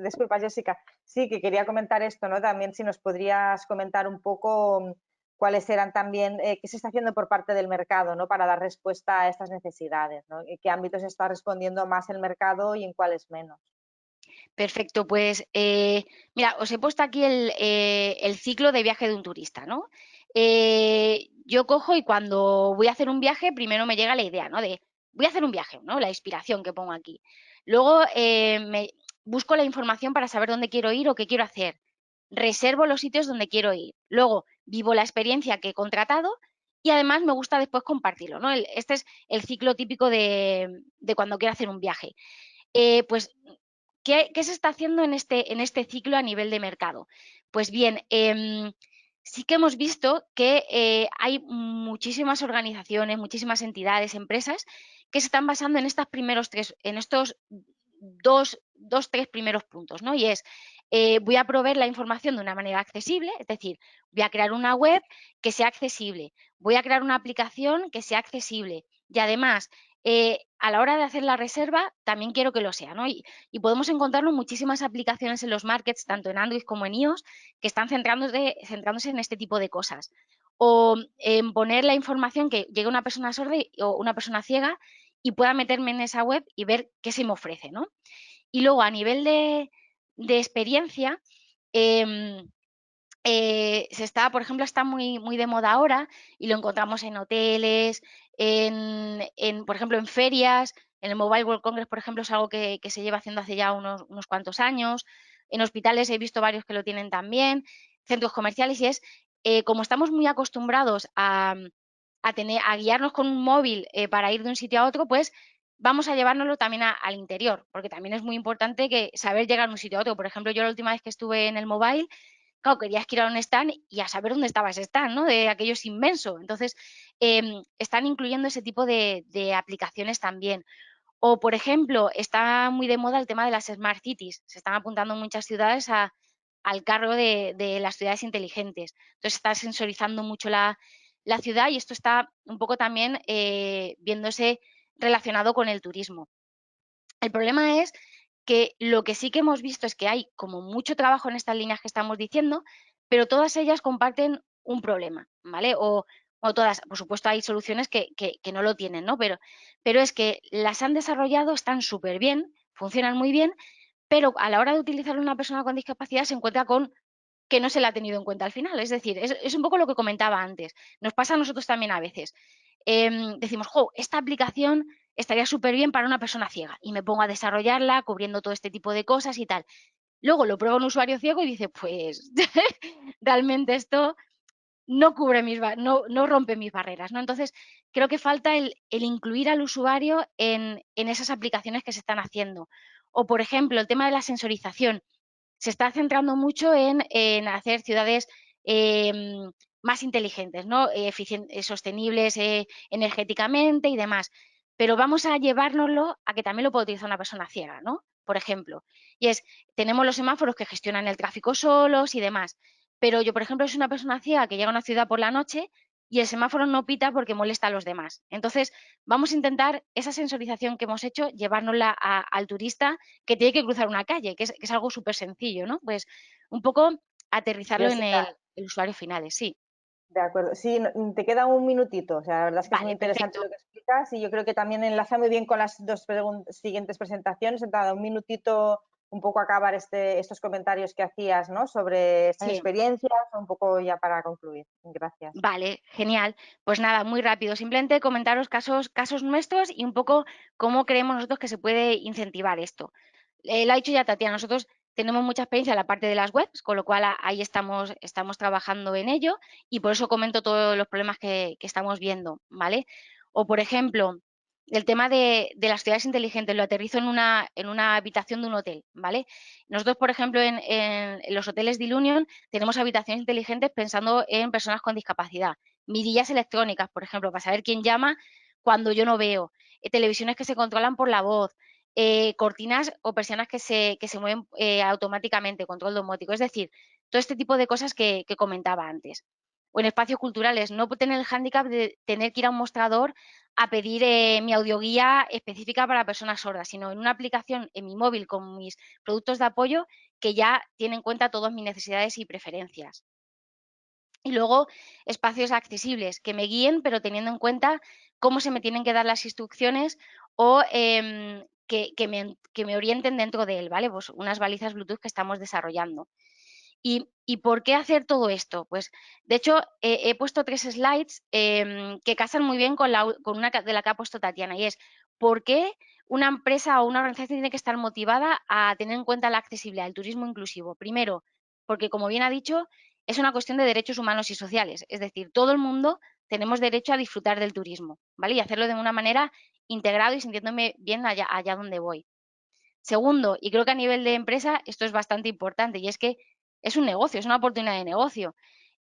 disculpa, Jessica. Sí, que quería comentar esto, ¿no? También si nos podrías comentar un poco cuáles eran también, qué se está haciendo por parte del mercado, ¿no? Para dar respuesta a estas necesidades, ¿no? ¿En qué ámbitos está respondiendo más el mercado y en cuáles menos? Perfecto, pues mira, os he puesto aquí el ciclo de viaje de un turista, ¿no? Yo cojo y cuando voy a hacer un viaje, primero me llega la idea, ¿no? De voy a hacer un viaje, ¿no? La inspiración que pongo aquí. Luego busco la información para saber dónde quiero ir o qué quiero hacer. Reservo los sitios donde quiero ir. Luego vivo la experiencia que he contratado y además me gusta después compartirlo, ¿no? Este es el ciclo típico de cuando quiero hacer un viaje. Pues ¿qué se está haciendo en este ciclo a nivel de mercado? Pues bien, sí que hemos visto que hay muchísimas organizaciones, muchísimas entidades, empresas que se están basando en estos tres primeros puntos, ¿no? Y es, voy a proveer la información de una manera accesible, es decir, voy a crear una web que sea accesible, voy a crear una aplicación que sea accesible y además a la hora de hacer la reserva también quiero que lo sea, ¿no? Y podemos encontrarnos muchísimas aplicaciones en los markets, tanto en Android como en iOS, que están centrándose en este tipo de cosas. O en poner la información que llegue una persona sorda o una persona ciega y pueda meterme en esa web y ver qué se me ofrece, ¿no? Y luego, a nivel de experiencia, por ejemplo, está muy de moda ahora y lo encontramos en hoteles, por ejemplo, en ferias, en el Mobile World Congress, por ejemplo, es algo que se lleva haciendo hace ya unos cuantos años. En hospitales he visto varios que lo tienen también, centros comerciales, y es como estamos muy acostumbrados a guiarnos con un móvil para ir de un sitio a otro, pues vamos a llevárnoslo también al interior, porque también es muy importante saber llegar de un sitio a otro. Por ejemplo, yo la última vez que estuve en el mobile, claro, querías que ir a un stand y a saber dónde estaba ese stand, ¿no? De aquello es inmenso. Entonces, están incluyendo ese tipo de aplicaciones también. O, por ejemplo, está muy de moda el tema de las Smart Cities. Se están apuntando muchas ciudades al cargo de las ciudades inteligentes. Entonces, está sensorizando mucho la ciudad y esto está un poco también viéndose relacionado con el turismo. El problema es que lo que sí que hemos visto es que hay como mucho trabajo en estas líneas que estamos diciendo, pero todas ellas comparten un problema, ¿vale? O todas, por supuesto, hay soluciones que no lo tienen, ¿no? Pero es que las han desarrollado, están súper bien, funcionan muy bien, pero a la hora de utilizar una persona con discapacidad se encuentra con que no se la ha tenido en cuenta al final. Es decir, es un poco lo que comentaba antes. Nos pasa a nosotros también a veces. Decimos, jo, esta aplicación estaría súper bien para una persona ciega y me pongo a desarrollarla cubriendo todo este tipo de cosas y tal. Luego lo prueba un usuario ciego y dice, pues realmente esto no cubre no rompe mis barreras, ¿no? Entonces, creo que falta el incluir al usuario en esas aplicaciones que se están haciendo. O, por ejemplo, el tema de la sensorización se está centrando mucho en hacer ciudades más inteligentes, ¿no? Sostenibles energéticamente y demás. Pero vamos a llevárnoslo a que también lo pueda utilizar una persona ciega, ¿no? Por ejemplo. Y tenemos los semáforos que gestionan el tráfico solos y demás. Pero yo, por ejemplo, soy una persona ciega que llega a una ciudad por la noche y el semáforo no pita porque molesta a los demás. Entonces, vamos a intentar esa sensorización que hemos hecho, llevárnosla al turista que tiene que cruzar una calle, que es algo súper sencillo, ¿no? Pues un poco aterrizarlo en Jessica, el usuario final, sí. de acuerdo. Sí, te queda un minutito. O sea, la verdad es que es muy Vale, interesante perfecto. lo que explicas y yo creo que también enlaza muy bien con las dos siguientes presentaciones. Entonces, un minutito un poco acabar estos comentarios que hacías, ¿no? Sobre estas Sí. experiencias, un poco ya para concluir. Gracias. Vale, genial. Pues nada, muy rápido. Simplemente comentaros casos nuestros y un poco cómo creemos nosotros que se puede incentivar esto. Lo ha dicho ya Tatiana, nosotros tenemos mucha experiencia en la parte de las webs, con lo cual ahí estamos trabajando en ello y por eso comento todos los problemas que estamos viendo, ¿vale? O, por ejemplo, el tema de las ciudades inteligentes, lo aterrizo en una habitación de un hotel, ¿vale? Nosotros, por ejemplo, en los hoteles de Ilunion tenemos habitaciones inteligentes pensando en personas con discapacidad. Mirillas electrónicas, por ejemplo, para saber quién llama cuando yo no veo. Televisiones que se controlan por la voz. Cortinas o persianas que se mueven automáticamente, control domótico. Es decir, todo este tipo de cosas que comentaba antes. o en espacios culturales, no tener el hándicap de tener que ir a un mostrador a pedir mi audioguía específica para personas sordas, sino en una aplicación en mi móvil con mis productos de apoyo que ya tiene en cuenta todas mis necesidades y preferencias. Y luego espacios accesibles que me guíen, pero teniendo en cuenta cómo se me tienen que dar las instrucciones o que me orienten dentro de él, ¿vale? Pues unas balizas Bluetooth que estamos desarrollando. ¿Y por qué hacer todo esto? Pues, de hecho, he puesto 3 slides que casan muy bien con una de la que ha puesto Tatiana, y es ¿por qué una empresa o una organización tiene que estar motivada a tener en cuenta la accesibilidad, el turismo inclusivo? Primero, porque, como bien ha dicho, es una cuestión de derechos humanos y sociales, es decir, todo el mundo tenemos derecho a disfrutar del turismo, ¿vale? Y hacerlo de una manera integrada y sintiéndome bien allá donde voy. Segundo, y creo que a nivel de empresa esto es bastante importante, y es que es un negocio, es una oportunidad de negocio.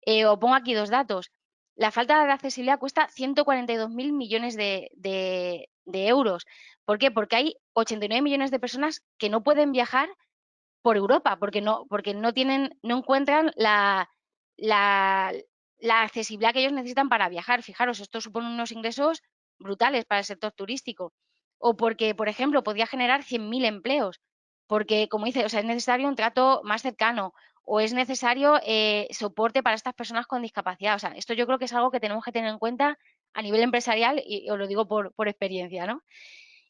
Os pongo aquí 2 datos. La falta de accesibilidad cuesta 142.000 millones de euros. ¿Por qué? Porque hay 89 millones de personas que no pueden viajar por Europa, porque no encuentran la accesibilidad que ellos necesitan para viajar. Fijaros, esto supone unos ingresos brutales para el sector turístico. O porque, por ejemplo, podría generar 100.000 empleos, porque, como dice, o sea, es necesario un trato más cercano o es necesario soporte para estas personas con discapacidad. O sea, esto yo creo que es algo que tenemos que tener en cuenta a nivel empresarial y os lo digo por experiencia, ¿no?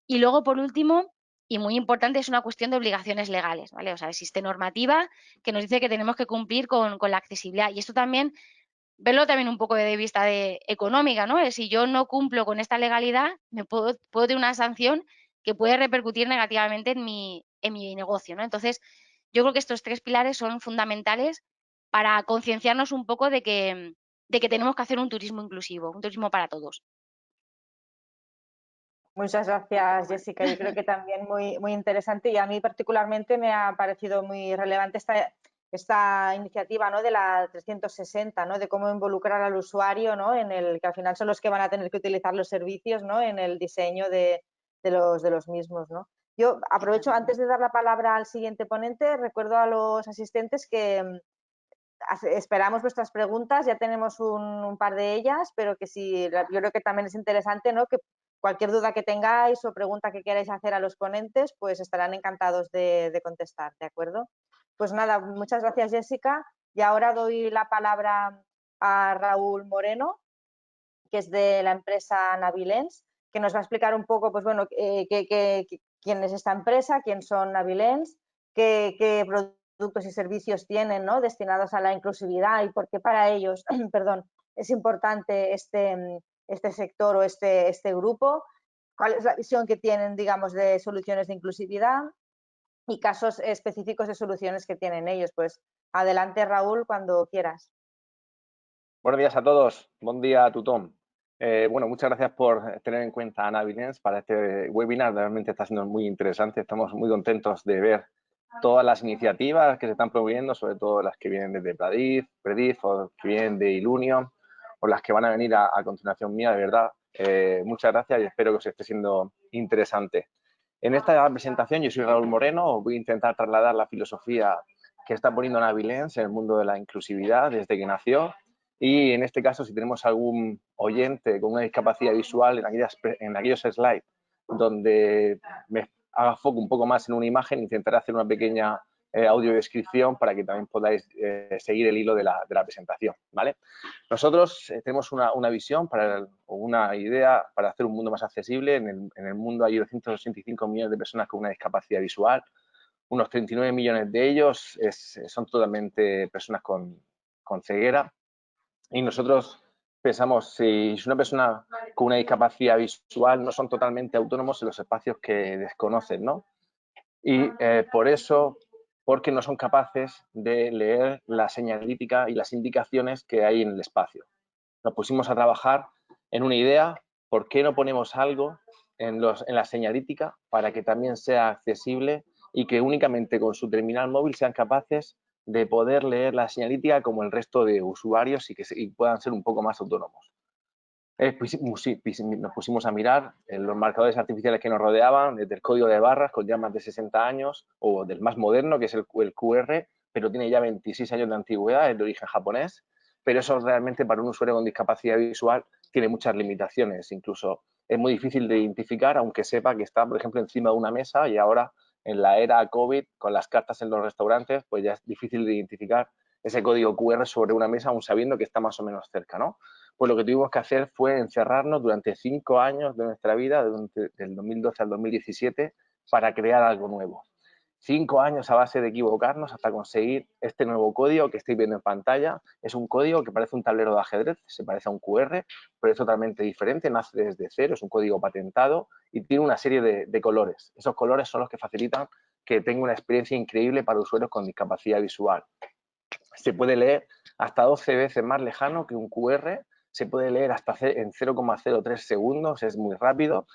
Y luego, por último, y muy importante, es una cuestión de obligaciones legales, ¿vale? O sea, existe normativa que nos dice que tenemos que cumplir con la accesibilidad. Y esto también, verlo también un poco de vista económica, ¿no? Si yo no cumplo con esta legalidad, puedo tener una sanción que puede repercutir negativamente en mi negocio, ¿no? Entonces, yo creo que estos 3 pilares son fundamentales para concienciarnos un poco de que tenemos que hacer un turismo inclusivo, un turismo para todos. Muchas gracias, Jessica. Yo creo que también muy, muy interesante, y a mí particularmente me ha parecido muy relevante esta iniciativa, ¿no?, de la 360, ¿no?, de cómo involucrar al usuario, ¿no?, en el que al final son los que van a tener que utilizar los servicios, ¿no?, en el diseño de los mismos, ¿no? Yo aprovecho, antes de dar la palabra al siguiente ponente, recuerdo a los asistentes que esperamos vuestras preguntas, ya tenemos un par de ellas, pero que yo creo que también es interesante, ¿no?, que cualquier duda que tengáis o pregunta que queráis hacer a los ponentes, pues estarán encantados de contestar, ¿de acuerdo? Pues nada, muchas gracias, Jessica. Y ahora doy la palabra a Raúl Moreno, que es de la empresa Navilens, que nos va a explicar un poco, pues bueno, quién es esta empresa, quién son Navilens, qué productos y servicios tienen, ¿no?, destinados a la inclusividad, y por qué para ellos perdón, es importante este sector o este grupo, cuál es la visión que tienen, digamos, de soluciones de inclusividad y casos específicos de soluciones que tienen ellos. Pues adelante, Raúl, cuando quieras. Buenos días a todos. Buen día a Tutón. Bueno, muchas gracias por tener en cuenta a Navilens para este webinar. Realmente está siendo muy interesante. Estamos muy contentos de ver todas las iniciativas que se están promoviendo, sobre todo las que vienen desde Predif o que vienen de Ilunio, o las que van a venir a continuación mía. De verdad, muchas gracias y espero que os esté siendo interesante. En esta presentación, yo soy Raúl Moreno. Os voy a intentar trasladar la filosofía que está poniendo Navilens en el mundo de la inclusividad desde que nació. Y en este caso, si tenemos algún oyente con una discapacidad visual, en aquellos slides donde me haga foco un poco más en una imagen, intentaré hacer una pequeña audiodescripción para que también podáis seguir el hilo de la presentación, ¿vale? Nosotros tenemos una visión o una idea para hacer un mundo más accesible. En el mundo hay 285 millones de personas con una discapacidad visual. Unos 39 millones de ellos son totalmente personas con ceguera. Y nosotros pensamos, si una persona con una discapacidad visual no son totalmente autónomos en los espacios que desconocen, ¿no? Y por eso, porque no son capaces de leer la señalítica y las indicaciones que hay en el espacio. Nos pusimos a trabajar en una idea: ¿por qué no ponemos algo en la señalítica para que también sea accesible y que únicamente con su terminal móvil sean capaces de poder leer la señalítica como el resto de usuarios y puedan ser un poco más autónomos? Nos pusimos a mirar los marcadores artificiales que nos rodeaban, desde el código de barras con ya más de 60 años, o del más moderno, que es el QR, pero tiene ya 26 años de antigüedad, es de origen japonés, pero eso realmente para un usuario con discapacidad visual tiene muchas limitaciones. Incluso es muy difícil de identificar, aunque sepa que está, por ejemplo, encima de una mesa, y ahora en la era COVID, con las cartas en los restaurantes, pues ya es difícil de identificar ese código QR sobre una mesa, aún sabiendo que está más o menos cerca, ¿no? Pues lo que tuvimos que hacer fue encerrarnos durante 5 años de nuestra vida, del 2012 al 2017, para crear algo nuevo. 5 años a base de equivocarnos hasta conseguir este nuevo código que estáis viendo en pantalla. Es un código que parece un tablero de ajedrez, se parece a un QR, pero es totalmente diferente, nace desde cero, es un código patentado y tiene una serie de colores. Esos colores son los que facilitan que tenga una experiencia increíble para usuarios con discapacidad visual. Se puede leer hasta 12 veces más lejano que un QR, se puede leer hasta en 0,03 segundos, es muy rápido,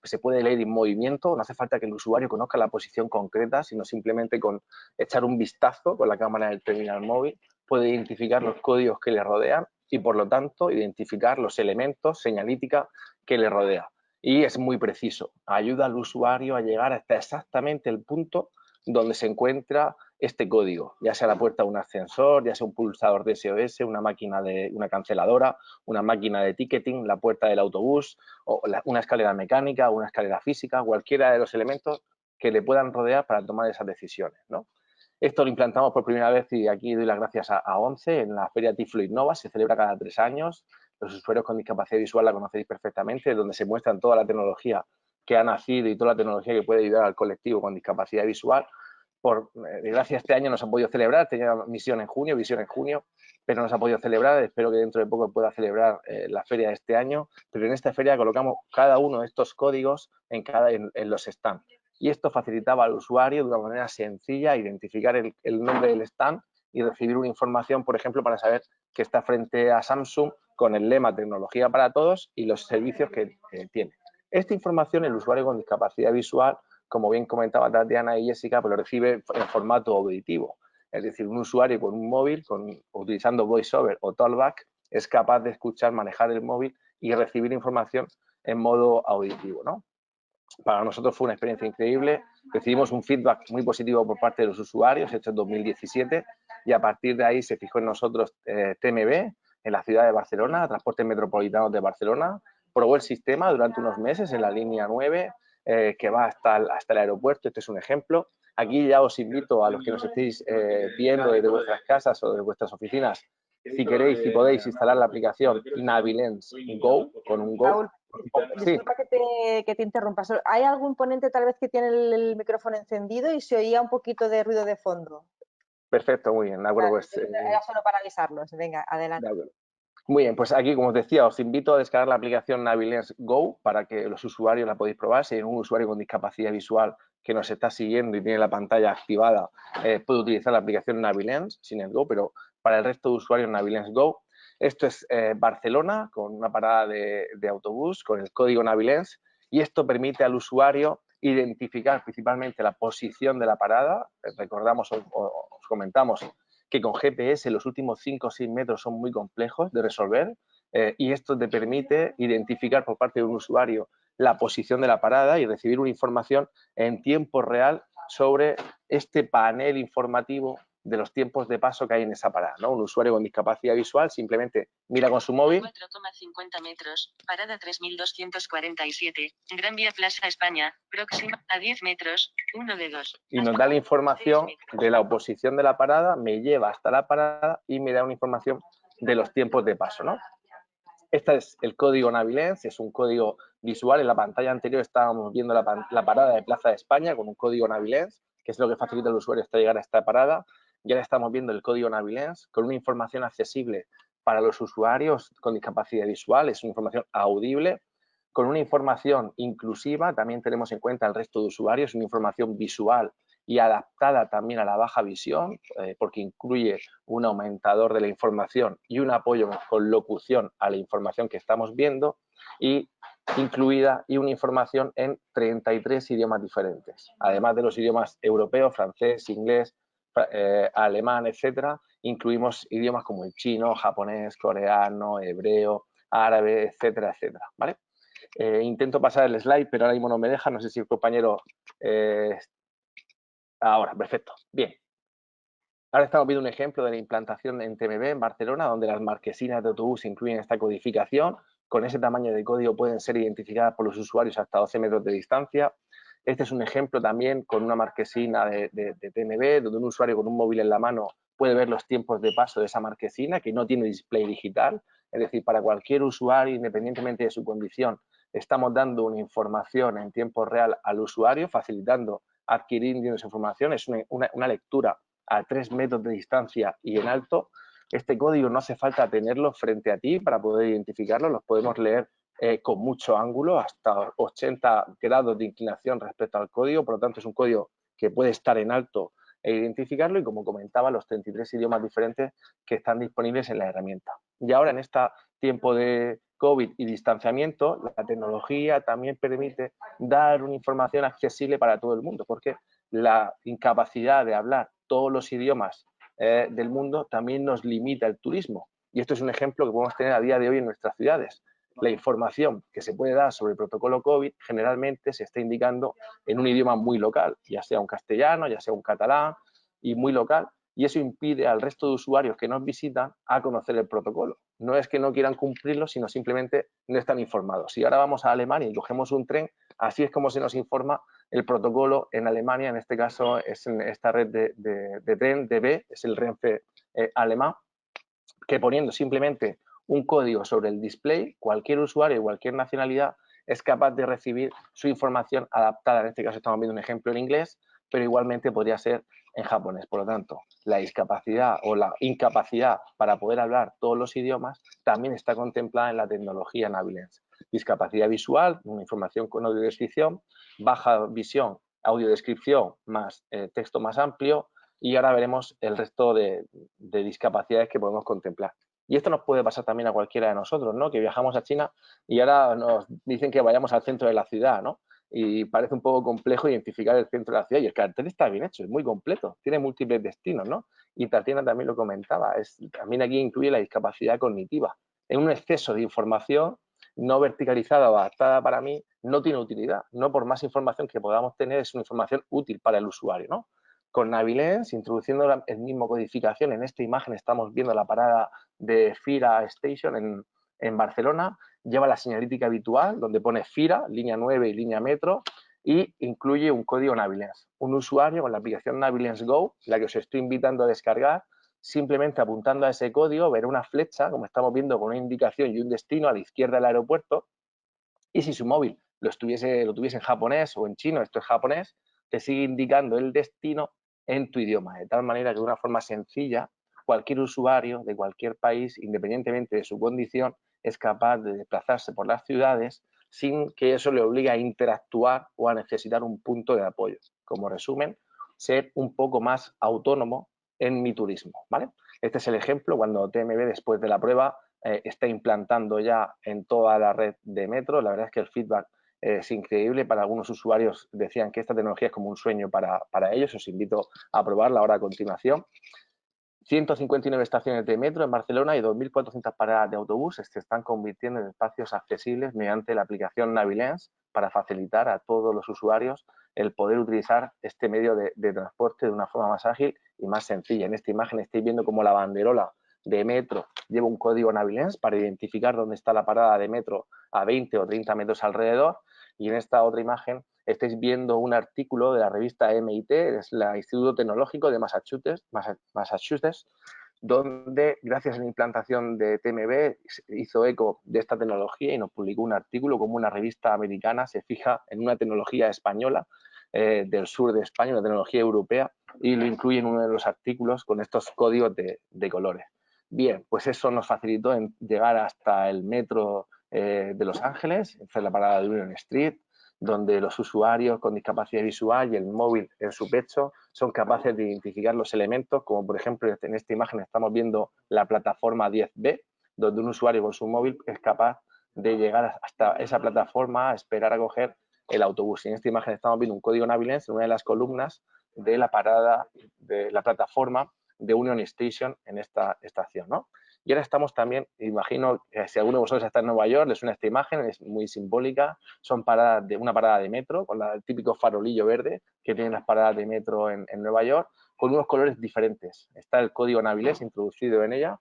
se puede leer en movimiento, no hace falta que el usuario conozca la posición concreta, sino simplemente con echar un vistazo con la cámara del terminal móvil, puede identificar los códigos que le rodean y, por lo tanto, identificar los elementos, señalítica que le rodea. Y es muy preciso, ayuda al usuario a llegar hasta exactamente el punto donde se encuentra este código, ya sea la puerta de un ascensor, ya sea un pulsador de SOS, una máquina de una canceladora, una máquina de ticketing, la puerta del autobús, o una escalera mecánica, una escalera física, cualquiera de los elementos que le puedan rodear para tomar esas decisiones, ¿no? Esto lo implantamos por primera vez y aquí doy las gracias a ONCE en la Feria Tiflo Innova, se celebra cada 3 años. Los usuarios con discapacidad visual la conocéis perfectamente, donde se muestran toda la tecnología que ha nacido y toda la tecnología que puede ayudar al colectivo con discapacidad visual. Por desgracia, este año no se ha podido celebrar, tenía visión en junio, pero no se ha podido celebrar. Espero que dentro de poco pueda celebrar la feria de este año, pero en esta feria colocamos cada uno de estos códigos en los stands. Y esto facilitaba al usuario de una manera sencilla identificar el nombre del stand y recibir una información, por ejemplo, para saber que está frente a Samsung con el lema Tecnología para Todos y los servicios que tiene. Esta información el usuario con discapacidad visual, como bien comentaba Tatiana y Jessica, pues lo recibe en formato auditivo. Es decir, un usuario con un móvil, utilizando VoiceOver o Talkback, es capaz de escuchar, manejar el móvil y recibir información en modo auditivo, ¿no? Para nosotros fue una experiencia increíble, recibimos un feedback muy positivo por parte de los usuarios, hecho en 2017, y a partir de ahí se fijó en nosotros TMB, en la ciudad de Barcelona, Transportes Metropolitanos de Barcelona, probó el sistema durante unos meses en la línea 9, que va hasta el aeropuerto. Este es un ejemplo. Aquí ya os invito a los que nos estéis viendo desde vuestras casas o de vuestras oficinas, si queréis y podéis instalar la aplicación Navilens Go, con un Go. Raúl, Sí. disculpa que te interrumpa. ¿Hay algún ponente tal vez que tiene el micrófono encendido y se oía un poquito de ruido de fondo? Perfecto, muy bien, de acuerdo. Pues, era solo para avisarlos. Venga, adelante. Muy bien, pues aquí, como os decía, os invito a descargar la aplicación Navilens Go para que los usuarios la podáis probar. Si hay un usuario con discapacidad visual que nos está siguiendo y tiene la pantalla activada, puede utilizar la aplicación Navilens sin el Go, pero para el resto de usuarios Navilens Go. Esto es Barcelona, con una parada de autobús, con el código Navilens, y esto permite al usuario identificar principalmente la posición de la parada. Recordamos, os comentamos que con GPS los últimos 5 o 6 metros son muy complejos de resolver y esto te permite identificar por parte de un usuario la posición de la parada y recibir una información en tiempo real sobre este panel informativo de los tiempos de paso que hay en esa parada, ¿no? Un usuario con discapacidad visual simplemente mira con su móvil. 4,50 metros, parada 3247, Gran Vía Plaza España, próxima a 10 metros, 1 de 2. Y nos da la información de la oposición de la parada, me lleva hasta la parada y me da una información de los tiempos de paso, ¿no? Este es el código Navilens, es un código visual. En la pantalla anterior estábamos viendo la parada de Plaza de España con un código Navilens, que es lo que facilita al usuario hasta llegar a esta parada. Y ahora estamos viendo el código Navilens con una información accesible para los usuarios con discapacidad visual, es una información audible, con una información inclusiva, también tenemos en cuenta el resto de usuarios, una información visual y adaptada también a la baja visión, porque incluye un aumentador de la información y un apoyo con locución a la información que estamos viendo, y incluida y una información en 33 idiomas diferentes, además de los idiomas europeos, francés, inglés, alemán, etcétera. Incluimos idiomas como el chino, japonés, coreano, hebreo, árabe, etcétera, etcétera, ¿vale? Intento pasar el slide, pero ahora mismo no me deja. No sé si el compañero... ahora, perfecto. Bien. Ahora estamos viendo un ejemplo de la implantación en TMB en Barcelona, donde las marquesinas de autobús incluyen esta codificación. Con ese tamaño de código pueden ser identificadas por los usuarios hasta 12 metros de distancia. Este es un ejemplo también con una marquesina de TMB, donde un usuario con un móvil en la mano puede ver los tiempos de paso de esa marquesina, que no tiene display digital. Es decir, para cualquier usuario, independientemente de su condición, estamos dando una información en tiempo real al usuario, facilitando adquirir esa información. Es una lectura a 3 metros de distancia y en alto. Este código no hace falta tenerlo frente a ti para poder identificarlo, los podemos leer con mucho ángulo, hasta 80 grados de inclinación respecto al código, por lo tanto es un código que puede estar en alto e identificarlo, y como comentaba, los 33 idiomas diferentes que están disponibles en la herramienta. Y ahora, en este tiempo de COVID y distanciamiento, la tecnología también permite dar una información accesible para todo el mundo, porque la incapacidad de hablar todos los idiomas del mundo también nos limita el turismo. Y esto es un ejemplo que podemos tener a día de hoy en nuestras ciudades. La información que se puede dar sobre el protocolo COVID generalmente se está indicando en un idioma muy local, ya sea un castellano, ya sea un catalán, y muy local, y eso impide al resto de usuarios que nos visitan a conocer el protocolo. No es que no quieran cumplirlo, sino simplemente no están informados. Si ahora vamos a Alemania y cogemos un tren, así es como se nos informa el protocolo en Alemania. En este caso es en esta red de tren DB, es el Renfe alemán, que poniendo simplemente un código sobre el display, cualquier usuario de cualquier nacionalidad es capaz de recibir su información adaptada. En este caso estamos viendo un ejemplo en inglés, pero igualmente podría ser en japonés. Por lo tanto, la discapacidad o la incapacidad para poder hablar todos los idiomas también está contemplada en la tecnología Navilens. Discapacidad visual, una información con audiodescripción, baja visión, audiodescripción más texto más amplio, y ahora veremos el resto de discapacidades que podemos contemplar. Y esto nos puede pasar también a cualquiera de nosotros, ¿no? Que viajamos a China y ahora nos dicen que vayamos al centro de la ciudad, ¿no? Y parece un poco complejo identificar el centro de la ciudad, y el cartel está bien hecho, es muy completo, tiene múltiples destinos, ¿no? Y Tatiana también lo comentaba, también aquí incluye la discapacidad cognitiva. En un exceso de información no verticalizada o adaptada para mí no tiene utilidad. No por más información que podamos tener, es una información útil para el usuario, ¿no? Con Navilens, introduciendo el mismo codificación, en esta imagen estamos viendo la parada de Fira Station en Barcelona, lleva la señalítica habitual, donde pone Fira, línea 9 y línea metro, y incluye un código Navilens. Un usuario con la aplicación Navilens Go, la que os estoy invitando a descargar, simplemente apuntando a ese código, verá una flecha, como estamos viendo, con una indicación y un destino a la izquierda del aeropuerto, y si su móvil lo tuviese en japonés o en chino, esto es japonés, te sigue indicando el destino en tu idioma, de tal manera que de una forma sencilla cualquier usuario de cualquier país, independientemente de su condición, es capaz de desplazarse por las ciudades sin que eso le obligue a interactuar o a necesitar un punto de apoyo. Como resumen, ser un poco más autónomo en mi turismo, ¿vale? Este es el ejemplo cuando TMB, después de la prueba, está implantando ya en toda la red de metro. La verdad es que el feedback es increíble. Para algunos usuarios decían que esta tecnología es como un sueño para ellos. Os invito a probarla ahora a continuación. 159 estaciones de metro en Barcelona y 2.400 paradas de autobús se están convirtiendo en espacios accesibles mediante la aplicación Navilens, para facilitar a todos los usuarios el poder utilizar este medio de transporte de una forma más ágil y más sencilla. En esta imagen estáis viendo cómo la banderola de metro lleva un código Navilens para identificar dónde está la parada de metro a 20 o 30 metros alrededor, y en esta otra imagen estáis viendo un artículo de la revista MIT, es el Instituto Tecnológico de Massachusetts, donde gracias a la implantación de TMB hizo eco de esta tecnología y nos publicó un artículo como una revista americana se fija en una tecnología española del sur de España, una tecnología europea, y lo incluye en uno de los artículos con estos códigos de colores. Bien, pues eso nos facilitó en llegar hasta el metro de Los Ángeles, en la parada de Union Street, donde los usuarios con discapacidad visual y el móvil en su pecho son capaces de identificar los elementos, como por ejemplo en esta imagen estamos viendo la plataforma 10B, donde un usuario con su móvil es capaz de llegar hasta esa plataforma a esperar a coger el autobús. Y en esta imagen estamos viendo un código Navilens en una de las columnas de la parada de la plataforma de Union Station en esta estación, ¿no? Y ahora estamos también, imagino que si alguno de vosotros está en Nueva York, les suena esta imagen, es muy simbólica, son una parada de metro con el típico farolillo verde que tienen las paradas de metro en Nueva York, con unos colores diferentes. Está el código Navilens introducido en ella.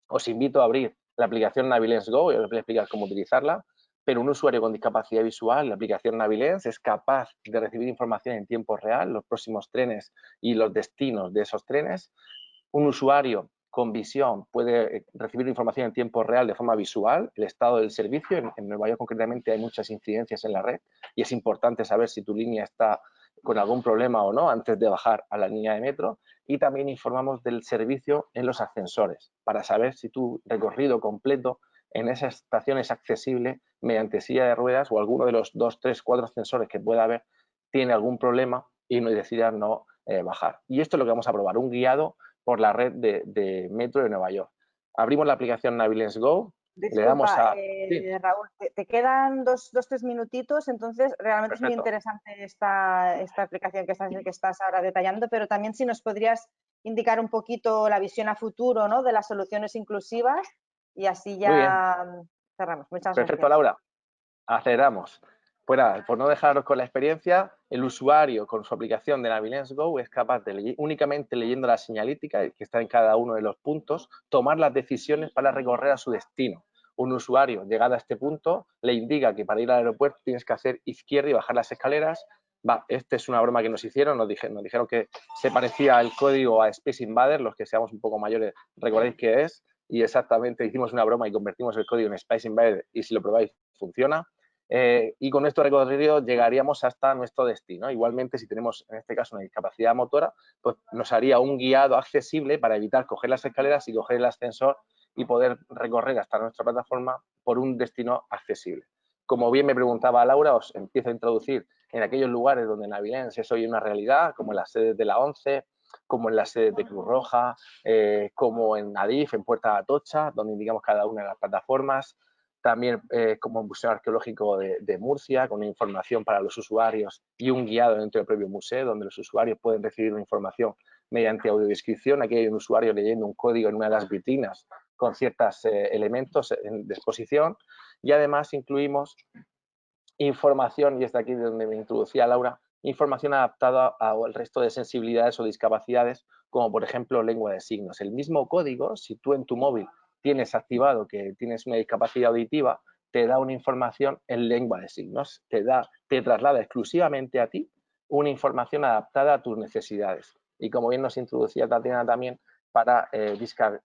Os invito a abrir la aplicación Navilens Go, y os voy a explicar cómo utilizarla, pero un usuario con discapacidad visual, la aplicación Navilens es capaz de recibir información en tiempo real, los próximos trenes y los destinos de esos trenes. Un usuario con visión puede recibir información en tiempo real de forma visual, el estado del servicio. En Nueva York concretamente hay muchas incidencias en la red y es importante saber si tu línea está con algún problema o no antes de bajar a la línea de metro. Y también informamos del servicio en los ascensores para saber si tu recorrido completo en esa estación es accesible mediante silla de ruedas o alguno de los 2, 3, 4 ascensores que pueda haber tiene algún problema y no decidas no bajar. Y esto es lo que vamos a probar, un guiado por la red de metro de Nueva York. Abrimos la aplicación Navilens Go. Disculpa, le damos a... Raúl, te quedan 2-3 minutitos, entonces realmente Perfecto. es muy interesante esta aplicación que estás ahora detallando, pero también si nos podrías indicar un poquito la visión a futuro, ¿no?, de las soluciones inclusivas y así ya cerramos. Muchas Perfecto, gracias. Laura. Aceleramos. Por no dejaros con la experiencia, el usuario con su aplicación de Navilens Go es capaz de, únicamente leyendo la señalítica que está en cada uno de los puntos, tomar las decisiones para recorrer a su destino. Un usuario, llegado a este punto, le indica que para ir al aeropuerto tienes que hacer izquierda y bajar las escaleras. Esta es una broma que nos hicieron, nos dijeron que se parecía el código a Space Invader, los que seamos un poco mayores recordáis qué es, y exactamente hicimos una broma y convertimos el código en Space Invader y si lo probáis funciona. Y con nuestro recorrido llegaríamos hasta nuestro destino. Igualmente, si tenemos en este caso una discapacidad motora, pues nos haría un guiado accesible para evitar coger las escaleras y coger el ascensor y poder recorrer hasta nuestra plataforma por un destino accesible. Como bien me preguntaba Laura, os empiezo a introducir en aquellos lugares donde Navilens es hoy una realidad, como en las sedes de la ONCE, como en las sedes de Cruz Roja, como en Adif, en Puerta de Atocha, donde indicamos cada una de las plataformas. También como el Museo Arqueológico de Murcia, con información para los usuarios y un guiado dentro del propio museo, donde los usuarios pueden recibir una información mediante audiodescripción. Aquí hay un usuario leyendo un código en una de las vitrinas con ciertos elementos de exposición. Y además incluimos información, y es de aquí donde me introducía Laura, información adaptada al resto de sensibilidades o discapacidades, como por ejemplo lengua de signos. El mismo código, si tú en tu móvil tienes activado que tienes una discapacidad auditiva, te da una información en lengua de signos, te traslada exclusivamente a ti una información adaptada a tus necesidades. Y como bien nos introducía Tatiana también, para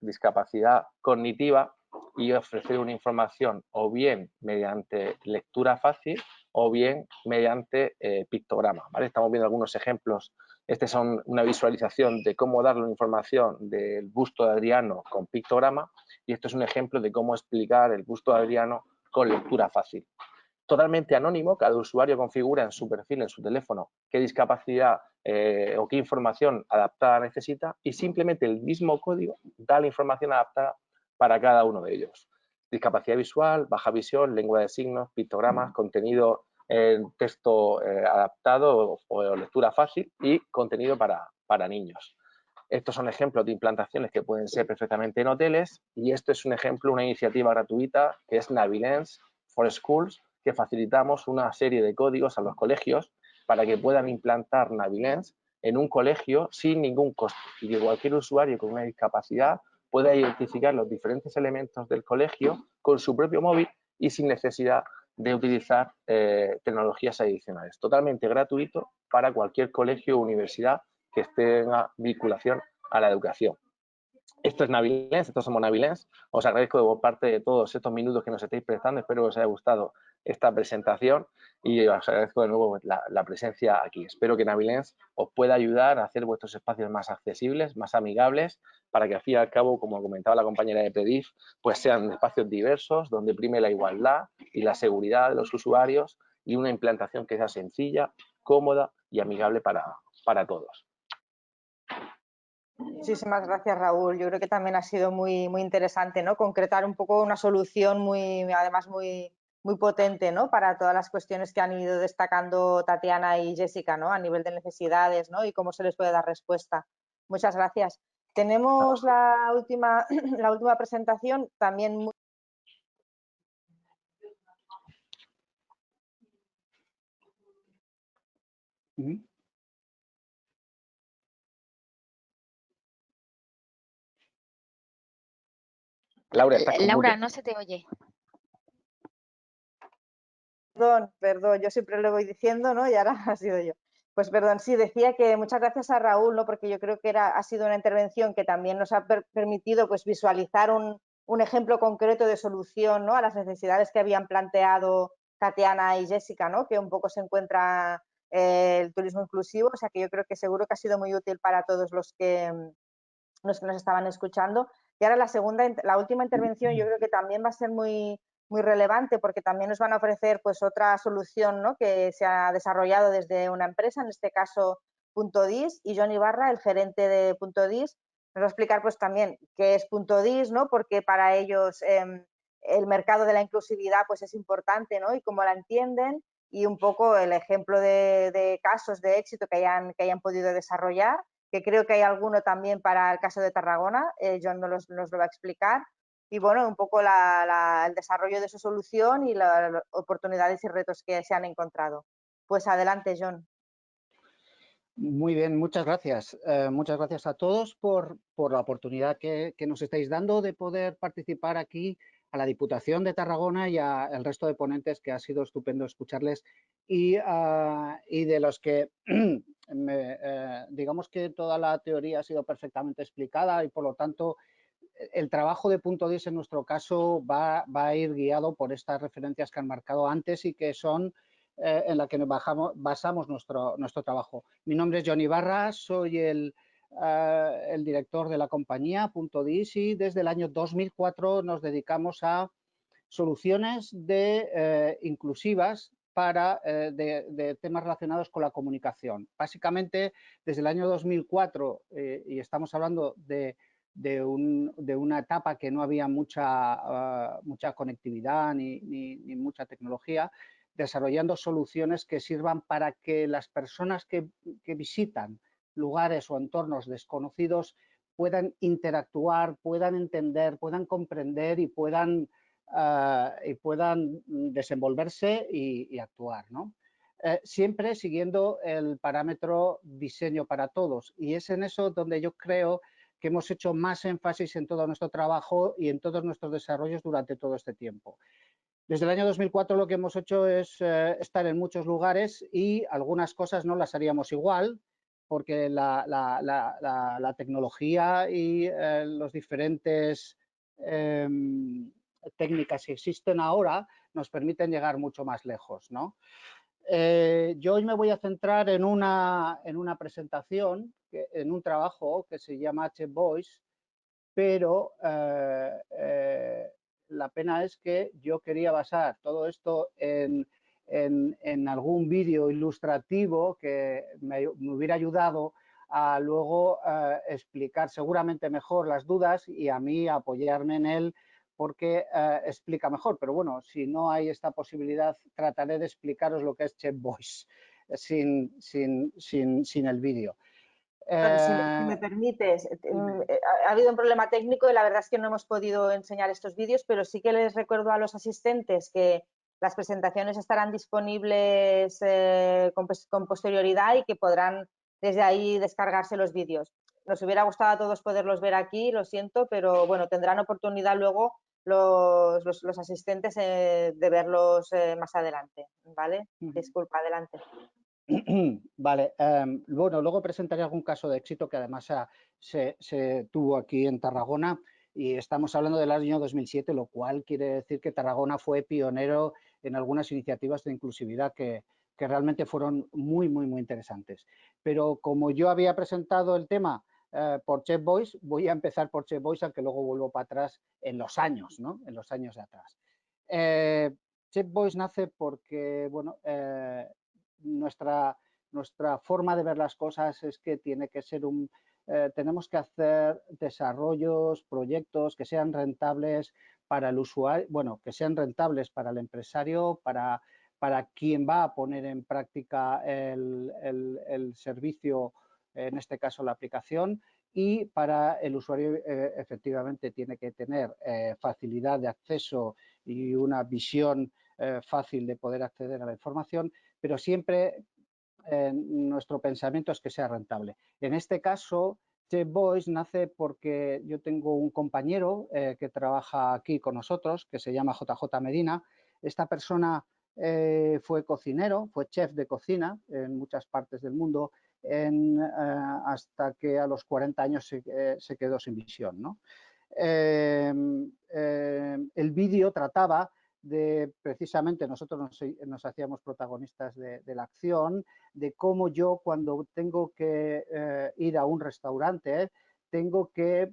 discapacidad cognitiva y ofrecer una información o bien mediante lectura fácil o bien mediante pictograma, ¿vale? Estamos viendo algunos ejemplos. Estas son una visualización de cómo darle una información del busto de Adriano con pictograma y esto es un ejemplo de cómo explicar el busto de Adriano con lectura fácil. Totalmente anónimo, cada usuario configura en su perfil, en su teléfono, qué discapacidad o qué información adaptada necesita y simplemente el mismo código da la información adaptada para cada uno de ellos. Discapacidad visual, baja visión, lengua de signos, pictogramas, contenido en texto adaptado o lectura fácil y contenido para niños. Estos son ejemplos de implantaciones que pueden ser perfectamente en hoteles y esto es un ejemplo, una iniciativa gratuita que es Navilens for Schools, que facilitamos una serie de códigos a los colegios para que puedan implantar Navilens en un colegio sin ningún costo y que cualquier usuario con una discapacidad pueda identificar los diferentes elementos del colegio con su propio móvil y sin necesidad de utilizar tecnologías adicionales. Totalmente gratuito para cualquier colegio o universidad que tenga vinculación a la educación. Esto es Navilens, estos somos Navilens. Os agradezco por parte de todos estos minutos que nos estáis prestando. Espero que os haya gustado esta presentación y os agradezco de nuevo la presencia aquí. Espero que Navilens os pueda ayudar a hacer vuestros espacios más accesibles, más amigables, para que al fin y al cabo, como comentaba la compañera de PEDIF, pues sean espacios diversos, donde prime la igualdad y la seguridad de los usuarios y una implantación que sea sencilla, cómoda y amigable para todos. Muchísimas gracias, Raúl. Yo creo que también ha sido muy interesante, ¿no?, concretar un poco una solución además muy potente, ¿no?, para todas las cuestiones que han ido destacando Tatiana y Jessica, ¿no?, a nivel de necesidades, ¿no?, y cómo se les puede dar respuesta. Muchas gracias. Tenemos la última presentación, también muy... Laura, estás con Laura, mute. no se te oye. Perdón, yo siempre lo voy diciendo, ¿no? Y ahora ha sido yo. Pues perdón, sí, decía que muchas gracias a Raúl, ¿no? Porque yo creo que ha sido una intervención que también nos ha permitido pues, visualizar un ejemplo concreto de solución, ¿no? A las necesidades que habían planteado Tatiana y Jessica, ¿no? Que un poco se encuentra el turismo inclusivo, o sea que yo creo que seguro que ha sido muy útil para todos los que nos estaban escuchando. Y ahora la última intervención yo creo que también va a ser muy relevante porque también nos van a ofrecer pues otra solución, ¿no? Que se ha desarrollado desde una empresa, en este caso Punto.dis, y John Ibarra, el gerente de Punto.dis, nos va a explicar pues también qué es Punto.dis, ¿no? Porque para ellos el mercado de la inclusividad pues es importante, ¿no? Y cómo la entienden, y un poco el ejemplo de casos de éxito que hayan podido desarrollar, que creo que hay alguno también para el caso de Tarragona, John nos lo va a explicar, y bueno, un poco el desarrollo de su solución y las oportunidades y retos que se han encontrado. Pues adelante, John. Muy bien, muchas gracias. Muchas gracias a todos por la oportunidad que nos estáis dando de poder participar aquí, a la Diputación de Tarragona y al resto de ponentes, que ha sido estupendo escucharles, y de los que digamos que toda la teoría ha sido perfectamente explicada y por lo tanto el trabajo de Punto.dis en nuestro caso va a ir guiado por estas referencias que han marcado antes y que son en la que nos basamos nuestro trabajo. Mi nombre es John Ibarra, soy el director de la compañía Punto.dis y desde el año 2004 nos dedicamos a soluciones inclusivas de temas relacionados con la comunicación. Básicamente, desde el año 2004, y estamos hablando de una etapa que no había mucha conectividad ni mucha tecnología, desarrollando soluciones que sirvan para que las personas que visitan lugares o entornos desconocidos puedan interactuar, puedan entender, puedan comprender y puedan desenvolverse y actuar, ¿no? Siempre siguiendo el parámetro diseño para todos, y es en eso donde yo creo que hemos hecho más énfasis en todo nuestro trabajo y en todos nuestros desarrollos durante todo este tiempo. Desde el año 2004 lo que hemos hecho es estar en muchos lugares y algunas cosas no las haríamos igual, porque la tecnología y los diferentes técnicas que existen ahora nos permiten llegar mucho más lejos, ¿no? Yo hoy me voy a centrar en una presentación, en un trabajo que se llama Chat Voice, pero la pena es que yo quería basar todo esto en algún vídeo ilustrativo que me hubiera ayudado a luego explicar seguramente mejor las dudas y a mí apoyarme en él porque explica mejor. Pero bueno, si no hay esta posibilidad, trataré de explicaros lo que es Chat Voice sin el vídeo. Si me permites, ha habido un problema técnico y la verdad es que no hemos podido enseñar estos vídeos, pero sí que les recuerdo a los asistentes que las presentaciones estarán disponibles con posterioridad y que podrán desde ahí descargarse los vídeos. Nos hubiera gustado a todos poderlos ver aquí, lo siento, pero bueno, tendrán oportunidad luego los asistentes de verlos más adelante, ¿vale? Disculpa, adelante. Vale, bueno, luego presentaré algún caso de éxito que además se tuvo aquí en Tarragona y estamos hablando del año 2007, lo cual quiere decir que Tarragona fue pionero en algunas iniciativas de inclusividad que realmente fueron muy interesantes. Pero como yo había presentado el tema por Chat Voice, voy a empezar por Chat Voice, aunque luego vuelvo para atrás en los años, ¿no? En los años de atrás. Chat Voice nace porque, bueno, nuestra forma de ver las cosas es que tiene que ser tenemos que hacer desarrollos, proyectos que sean rentables para el usuario, bueno, que sean rentables para el empresario, para quien va a poner en práctica el servicio, en este caso la aplicación, y para el usuario efectivamente tiene que tener facilidad de acceso y una visión fácil de poder acceder a la información, pero siempre nuestro pensamiento es que sea rentable. En este caso, ChatVoice nace porque yo tengo un compañero que trabaja aquí con nosotros, que se llama JJ Medina. Esta persona fue cocinero, fue chef de cocina en muchas partes del mundo, hasta que a los 40 años se quedó sin visión, ¿no? El vídeo trataba de, precisamente, nosotros nos hacíamos protagonistas de la acción, de cómo yo cuando tengo que ir a un restaurante tengo que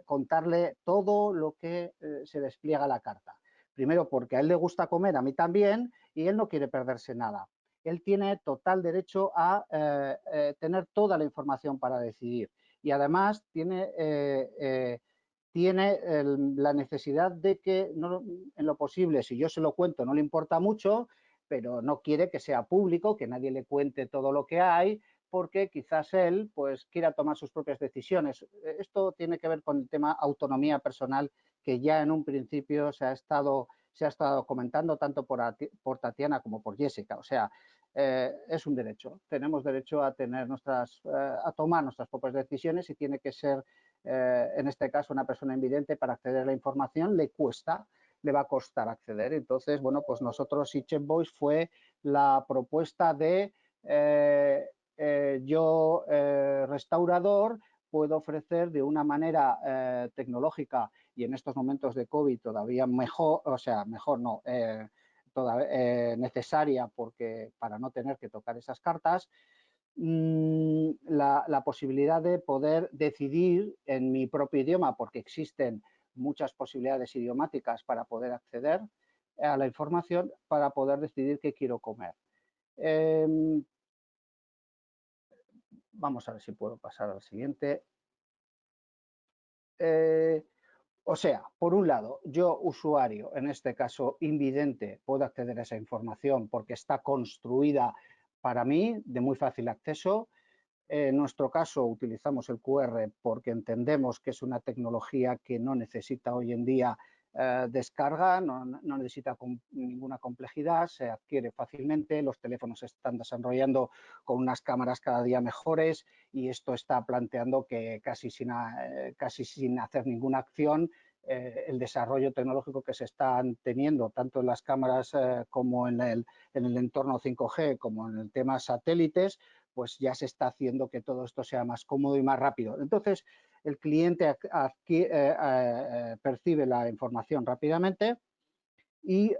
contarle todo lo que se despliega la carta. Primero porque a él le gusta comer, a mí también, y él no quiere perderse nada. Él tiene total derecho a tener toda la información para decidir. Y además tiene la necesidad de que, no, en lo posible, si yo se lo cuento, no le importa mucho, pero no quiere que sea público, que nadie le cuente todo lo que hay, porque quizás él pues quiera tomar sus propias decisiones. Esto tiene que ver con el tema autonomía personal, que ya en un principio se ha estado comentando tanto por Tatiana como por Jessica. O sea, es un derecho. Tenemos derecho a tener a tomar nuestras propias decisiones y tiene que ser, en este caso, una persona invidente para acceder a la información le va a costar acceder. Entonces, bueno, pues nosotros y ChatVoice fue la propuesta de yo, restaurador, puedo ofrecer de una manera tecnológica y en estos momentos de COVID todavía mejor, o sea, mejor no, necesaria porque para no tener que tocar esas cartas, la posibilidad de poder decidir en mi propio idioma, porque existen muchas posibilidades idiomáticas para poder acceder a la información, para poder decidir qué quiero comer. Vamos a ver si puedo pasar al siguiente. O sea, por un lado, yo, usuario, en este caso invidente, puedo acceder a esa información porque está construida para mí de muy fácil acceso. En nuestro caso utilizamos el QR porque entendemos que es una tecnología que no necesita hoy en día descarga, no necesita ninguna complejidad, se adquiere fácilmente, los teléfonos se están desarrollando con unas cámaras cada día mejores y esto está planteando que casi sin hacer ninguna acción, el desarrollo tecnológico que se están teniendo tanto en las cámaras como en el entorno 5G como en el tema satélites, pues ya se está haciendo que todo esto sea más cómodo y más rápido. Entonces, el cliente percibe la información rápidamente y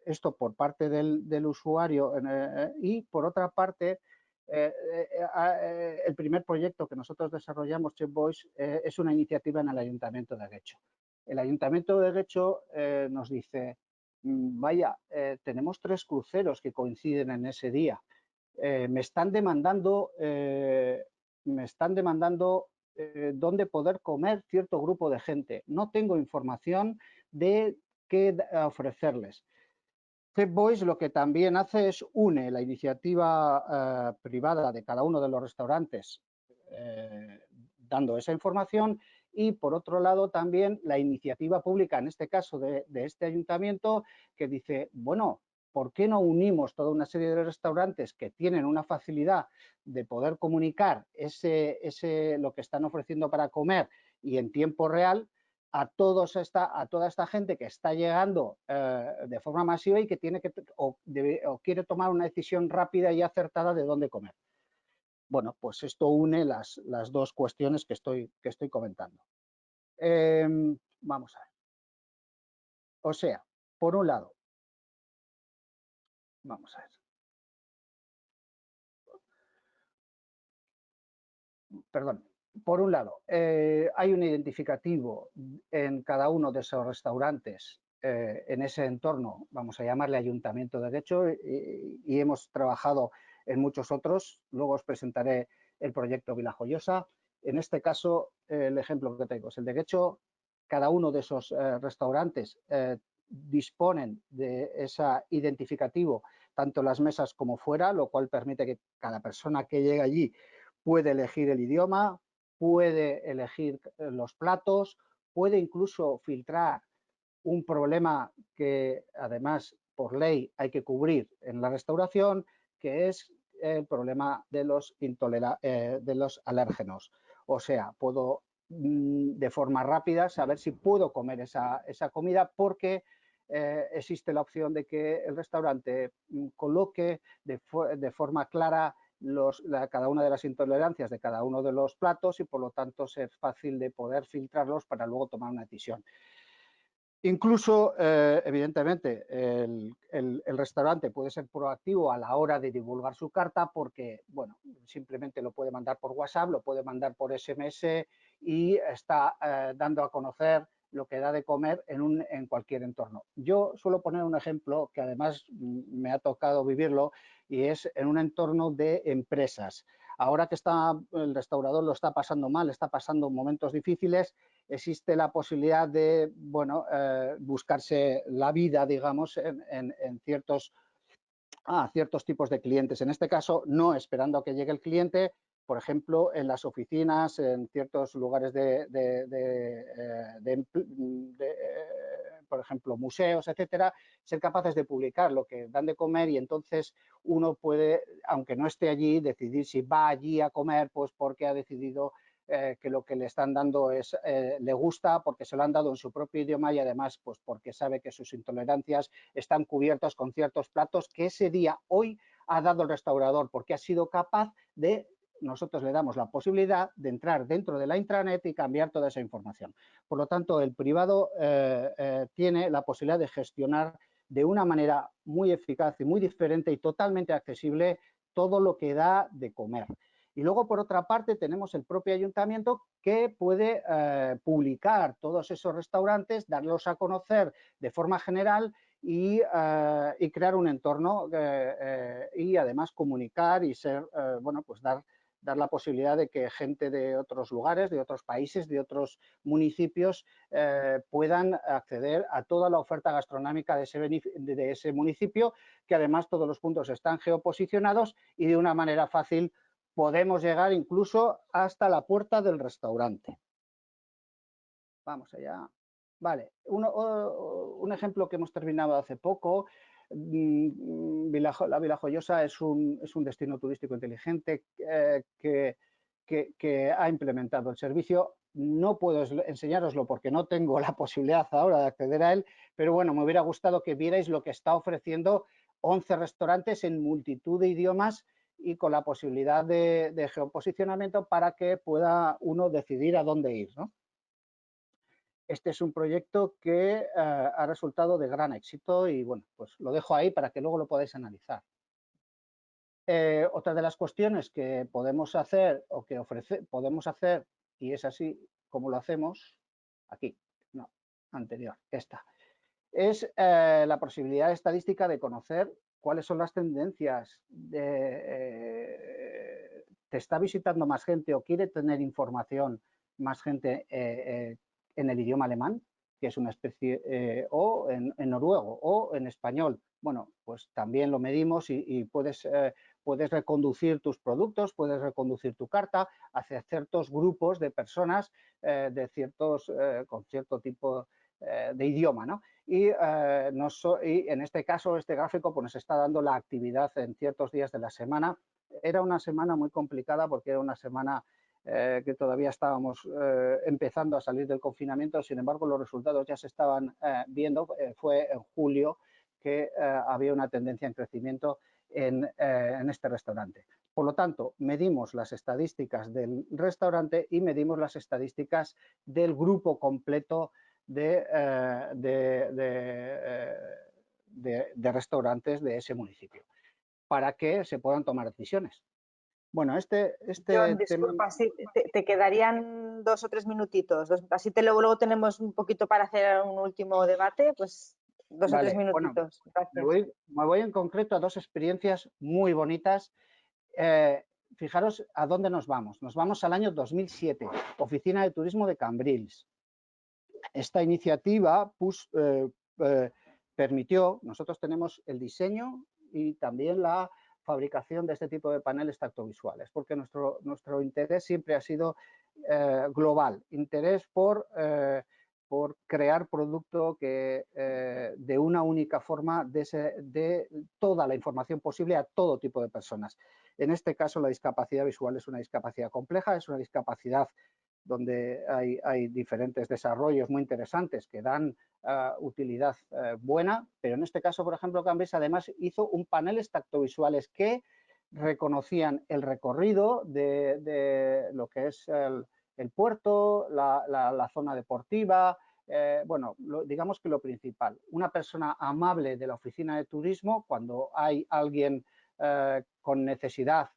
esto por parte del usuario y por otra parte, el primer proyecto que nosotros desarrollamos, ChatVoice, es una iniciativa en el Ayuntamiento de Guecho. El Ayuntamiento de Guecho nos dice, vaya, tenemos 3 cruceros que coinciden en ese día. Me están demandando dónde poder comer cierto grupo de gente. No tengo información de qué ofrecerles. ChatVoice lo que también hace es une la iniciativa privada de cada uno de los restaurantes dando esa información y, por otro lado, también la iniciativa pública, en este caso de este ayuntamiento, que dice, bueno, ¿por qué no unimos toda una serie de restaurantes que tienen una facilidad de poder comunicar lo que están ofreciendo para comer y en tiempo real a toda esta gente que está llegando de forma masiva y que tiene o quiere tomar una decisión rápida y acertada de dónde comer? Bueno, pues esto une las 2 cuestiones que estoy comentando. Vamos a ver. O sea, por un lado, vamos a ver. Perdón. Por un lado, hay un identificativo en cada uno de esos restaurantes en ese entorno, vamos a llamarle Ayuntamiento de Guecho, y hemos trabajado en muchos otros. Luego os presentaré el proyecto Vilajoyosa. En este caso, el ejemplo que tengo es el de Guecho. Cada uno de esos restaurantes disponen de ese identificativo tanto en las mesas como fuera, lo cual permite que cada persona que llegue allí puede elegir el idioma, puede elegir los platos, puede incluso filtrar un problema que además por ley hay que cubrir en la restauración, que es el problema de los alérgenos. O sea, puedo de forma rápida saber si puedo comer esa comida porque existe la opción de que el restaurante coloque de forma clara cada una de las intolerancias de cada uno de los platos y por lo tanto es fácil de poder filtrarlos para luego tomar una decisión. Incluso, evidentemente, el restaurante puede ser proactivo a la hora de divulgar su carta porque, bueno, simplemente lo puede mandar por WhatsApp, lo puede mandar por SMS y está dando a conocer lo que da de comer en cualquier entorno. Yo suelo poner un ejemplo que además me ha tocado vivirlo y es en un entorno de empresas. Ahora que el restaurador lo está pasando mal, está pasando momentos difíciles, existe la posibilidad de, bueno, buscarse la vida, digamos, en ciertos tipos de clientes. En este caso, no esperando a que llegue el cliente, por ejemplo, en las oficinas, en ciertos lugares por ejemplo, museos, etcétera, ser capaces de publicar lo que dan de comer y entonces uno puede, aunque no esté allí, decidir si va allí a comer, pues porque ha decidido que lo que le están dando le gusta, porque se lo han dado en su propio idioma y además pues porque sabe que sus intolerancias están cubiertas con ciertos platos que ese día, hoy, ha dado el restaurador, porque ha sido capaz de, nosotros le damos la posibilidad de entrar dentro de la intranet y cambiar toda esa información. Por lo tanto, el privado tiene la posibilidad de gestionar de una manera muy eficaz y muy diferente y totalmente accesible todo lo que da de comer. Y luego, por otra parte, tenemos el propio ayuntamiento que puede publicar todos esos restaurantes, darlos a conocer de forma general y crear un entorno y además comunicar y ser, bueno, pues dar la posibilidad de que gente de otros lugares, de otros países, de otros municipios puedan acceder a toda la oferta gastronómica de ese municipio, que además todos los puntos están geoposicionados y de una manera fácil podemos llegar incluso hasta la puerta del restaurante. Vamos allá. Vale, un ejemplo que hemos terminado hace poco. La Vila Joyosa es un destino turístico inteligente que ha implementado el servicio. No puedo enseñároslo porque no tengo la posibilidad ahora de acceder a él, pero bueno, me hubiera gustado que vierais lo que está ofreciendo 11 restaurantes en multitud de idiomas y con la posibilidad de geoposicionamiento para que pueda uno decidir a dónde ir, ¿no? Este es un proyecto que ha resultado de gran éxito y, bueno, pues lo dejo ahí para que luego lo podáis analizar. Otra de las cuestiones que podemos hacer o que podemos hacer, y es así como lo hacemos, aquí, no, anterior, esta, es la posibilidad estadística de conocer cuáles son las tendencias. ¿Te está visitando más gente o quiere tener información más gente en el idioma alemán, que es una especie, o en noruego o en español? Bueno, pues también lo medimos y puedes reconducir tus productos, puedes reconducir tu carta hacia ciertos grupos de personas con cierto tipo de idioma, ¿no? Y en este caso, este gráfico pues, nos está dando la actividad en ciertos días de la semana. Era una semana muy complicada porque era una semana que todavía estábamos empezando a salir del confinamiento, sin embargo los resultados ya se estaban viendo. Fue en julio que había una tendencia en crecimiento en este restaurante. Por lo tanto, medimos las estadísticas del restaurante y medimos las estadísticas del grupo completo de restaurantes de ese municipio para que se puedan tomar decisiones. Bueno, John, disculpa, sí, te quedarían 2 o 3 minutitos, así luego tenemos un poquito para hacer un último debate, pues 2 o 3 minutitos. Bueno, me voy en concreto a 2 experiencias muy bonitas. Fijaros a dónde nos vamos. Nos vamos al año 2007, Oficina de Turismo de Cambrils. Esta iniciativa permitió, nosotros tenemos el diseño y también la fabricación de este tipo de paneles tactovisuales, porque nuestro interés siempre ha sido global, interés por crear producto que de una única forma dé toda la información posible a todo tipo de personas. En este caso, la discapacidad visual es una discapacidad compleja, es una discapacidad donde hay diferentes desarrollos muy interesantes que dan utilidad buena, pero en este caso, por ejemplo, Cambridge además hizo un paneles tactovisuales que reconocían el recorrido de lo que es el puerto, la zona deportiva, bueno, digamos que lo principal. Una persona amable de la oficina de turismo, cuando hay alguien con necesidad,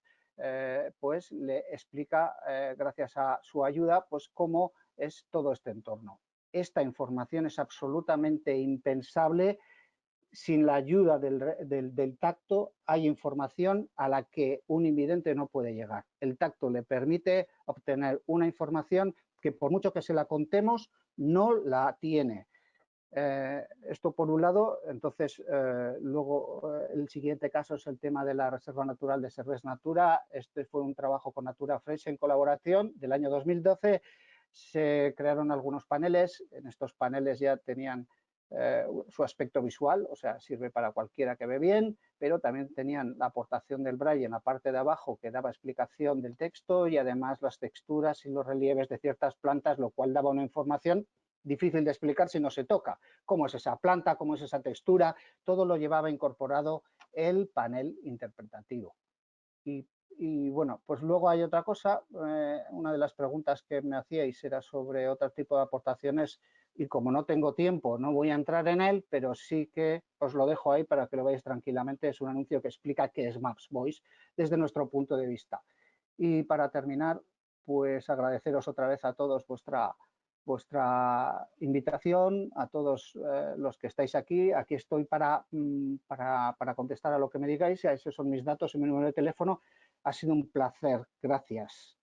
pues le explica, gracias a su ayuda, pues cómo es todo este entorno. Esta información es absolutamente impensable. Sin la ayuda del tacto hay información a la que un invidente no puede llegar. El tacto le permite obtener una información que por mucho que se la contemos, no la tiene. Esto por un lado. Entonces, luego el siguiente caso es el tema de la Reserva Natural de Serres Natura. Este fue un trabajo con Natura Fresh en colaboración del año 2012. Se crearon algunos paneles. En estos paneles ya tenían su aspecto visual, o sea, sirve para cualquiera que ve bien, pero también tenían la aportación del braille en la parte de abajo que daba explicación del texto y además las texturas y los relieves de ciertas plantas, lo cual daba una información difícil de explicar si no se toca. Cómo es esa planta, cómo es esa textura, todo lo llevaba incorporado el panel interpretativo. Y bueno, pues luego hay otra cosa, una de las preguntas que me hacíais era sobre otro tipo de aportaciones y como no tengo tiempo no voy a entrar en él, pero sí que os lo dejo ahí para que lo veáis tranquilamente. Es un anuncio que explica qué es Maps Voice desde nuestro punto de vista. Y para terminar, pues agradeceros otra vez a todos vuestra invitación, a todos los que estáis aquí. Aquí estoy para contestar a lo que me digáis. Esos son mis datos y mi número de teléfono. Ha sido un placer. Gracias.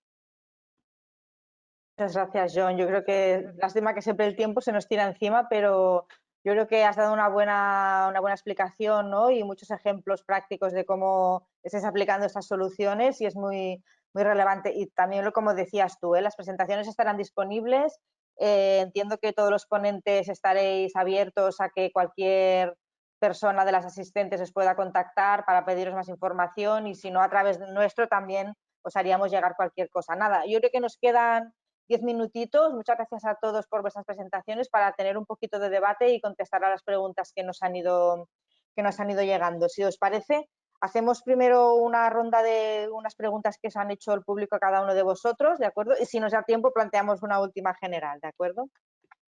Muchas gracias, John. Yo creo que lástima que siempre el tiempo se nos tira encima, pero yo creo que has dado una buena explicación, ¿no? Y muchos ejemplos prácticos de cómo estáis aplicando estas soluciones y es muy relevante. Y también, como decías tú, las presentaciones estarán disponibles. Entiendo que todos los ponentes estaréis abiertos a que cualquier persona de las asistentes os pueda contactar para pediros más información y si no, a través de nuestro también os haríamos llegar cualquier cosa. Nada, yo creo que nos quedan 10 minutitos. Muchas gracias a todos por vuestras presentaciones para tener un poquito de debate y contestar a las preguntas que nos han ido llegando. Si os parece, hacemos primero una ronda de unas preguntas que os han hecho el público a cada uno de vosotros, ¿de acuerdo? Y si nos da tiempo, planteamos una última general, ¿de acuerdo?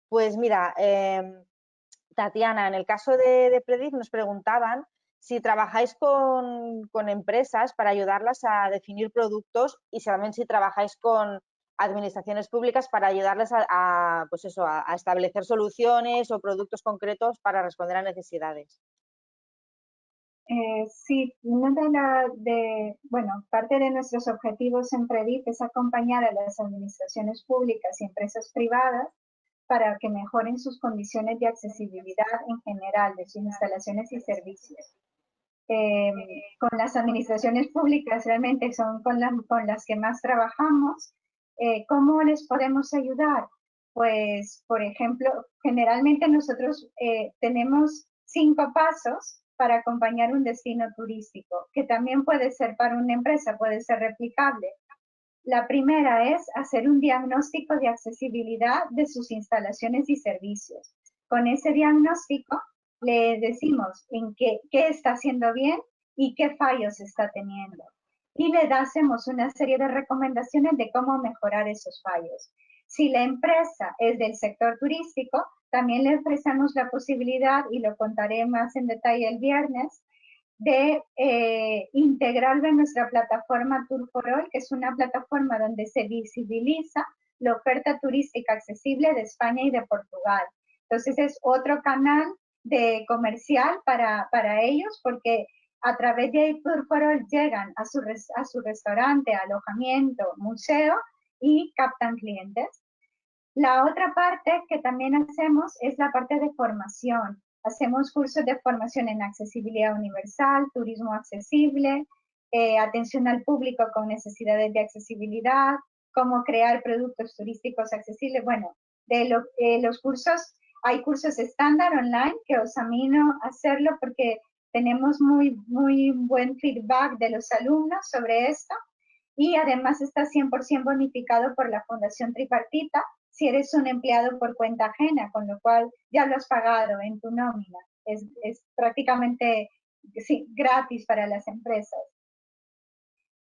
Pues mira, Tatiana, en el caso de Predict nos preguntaban si trabajáis con empresas para ayudarlas a definir productos y también si trabajáis con administraciones públicas para ayudarles a establecer soluciones o productos concretos para responder a necesidades. Sí, parte de nuestros objetivos en Predict es acompañar a las administraciones públicas y empresas privadas para que mejoren sus condiciones de accesibilidad en general de sus instalaciones y servicios. Con las administraciones públicas realmente son con las que más trabajamos. ¿Cómo les podemos ayudar? Pues, por ejemplo, generalmente nosotros tenemos 5 pasos para acompañar un destino turístico, que también puede ser para una empresa, puede ser replicable. La primera es hacer un diagnóstico de accesibilidad de sus instalaciones y servicios. Con ese diagnóstico le decimos en qué está haciendo bien y qué fallos está teniendo. Y le hacemos una serie de recomendaciones de cómo mejorar esos fallos. Si la empresa es del sector turístico, también le ofrecemos la posibilidad, y lo contaré más en detalle el viernes, de integrarlo en nuestra plataforma Tour for All, que es una plataforma donde se visibiliza la oferta turística accesible de España y de Portugal. Entonces es otro canal de comercial para ellos, porque a través de Tour for All llegan a su restaurante, alojamiento, museo y captan clientes. La otra parte que también hacemos es la parte de formación. Hacemos cursos de formación en accesibilidad universal, turismo accesible, atención al público con necesidades de accesibilidad, cómo crear productos turísticos accesibles. Bueno, los cursos, hay cursos estándar online que os animo a hacerlo porque tenemos muy buen feedback de los alumnos sobre esto, y además está 100% bonificado por la Fundación Tripartita si eres un empleado por cuenta ajena, con lo cual ya lo has pagado en tu nómina. Es prácticamente gratis para las empresas.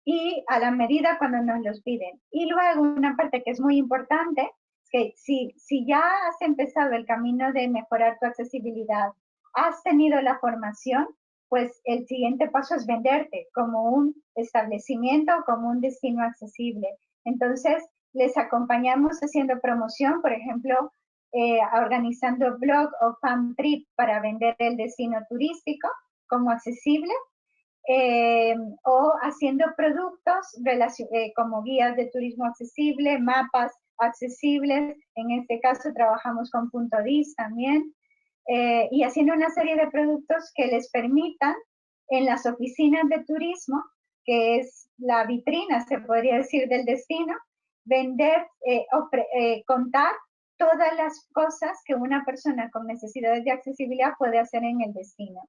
Y a la medida cuando nos los piden. Y luego una parte que es muy importante, es que si ya has empezado el camino de mejorar tu accesibilidad, has tenido la formación, pues el siguiente paso es venderte como un establecimiento, como un destino accesible. Entonces, les acompañamos haciendo promoción, por ejemplo, organizando blog o fan trip para vender el destino turístico como accesible, o haciendo productos como guías de turismo accesible, mapas accesibles. En este caso trabajamos con Punto.dis también, y haciendo una serie de productos que les permitan en las oficinas de turismo, que es la vitrina, se podría decir, del destino, vender contar todas las cosas que una persona con necesidades de accesibilidad puede hacer en el destino.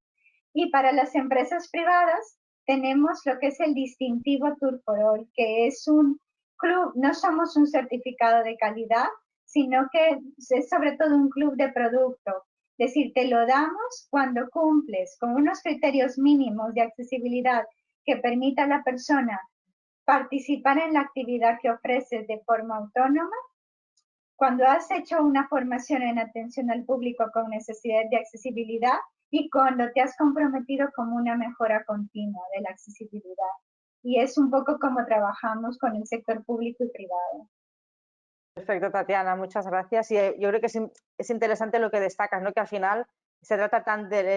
Y para las empresas privadas tenemos lo que es el distintivo Tour for All, que es un club, no somos un certificado de calidad, sino que es sobre todo un club de producto. Es decir, te lo damos cuando cumples con unos criterios mínimos de accesibilidad que permita a la persona participar en la actividad que ofreces de forma autónoma. Cuando has hecho una formación en atención al público con necesidades de accesibilidad y cuando te has comprometido con una mejora continua de la accesibilidad. Y es un poco como trabajamos con el sector público y privado. Perfecto, Tatiana, muchas gracias. Y yo creo que es interesante lo que destacas, ¿no? Que al final se trata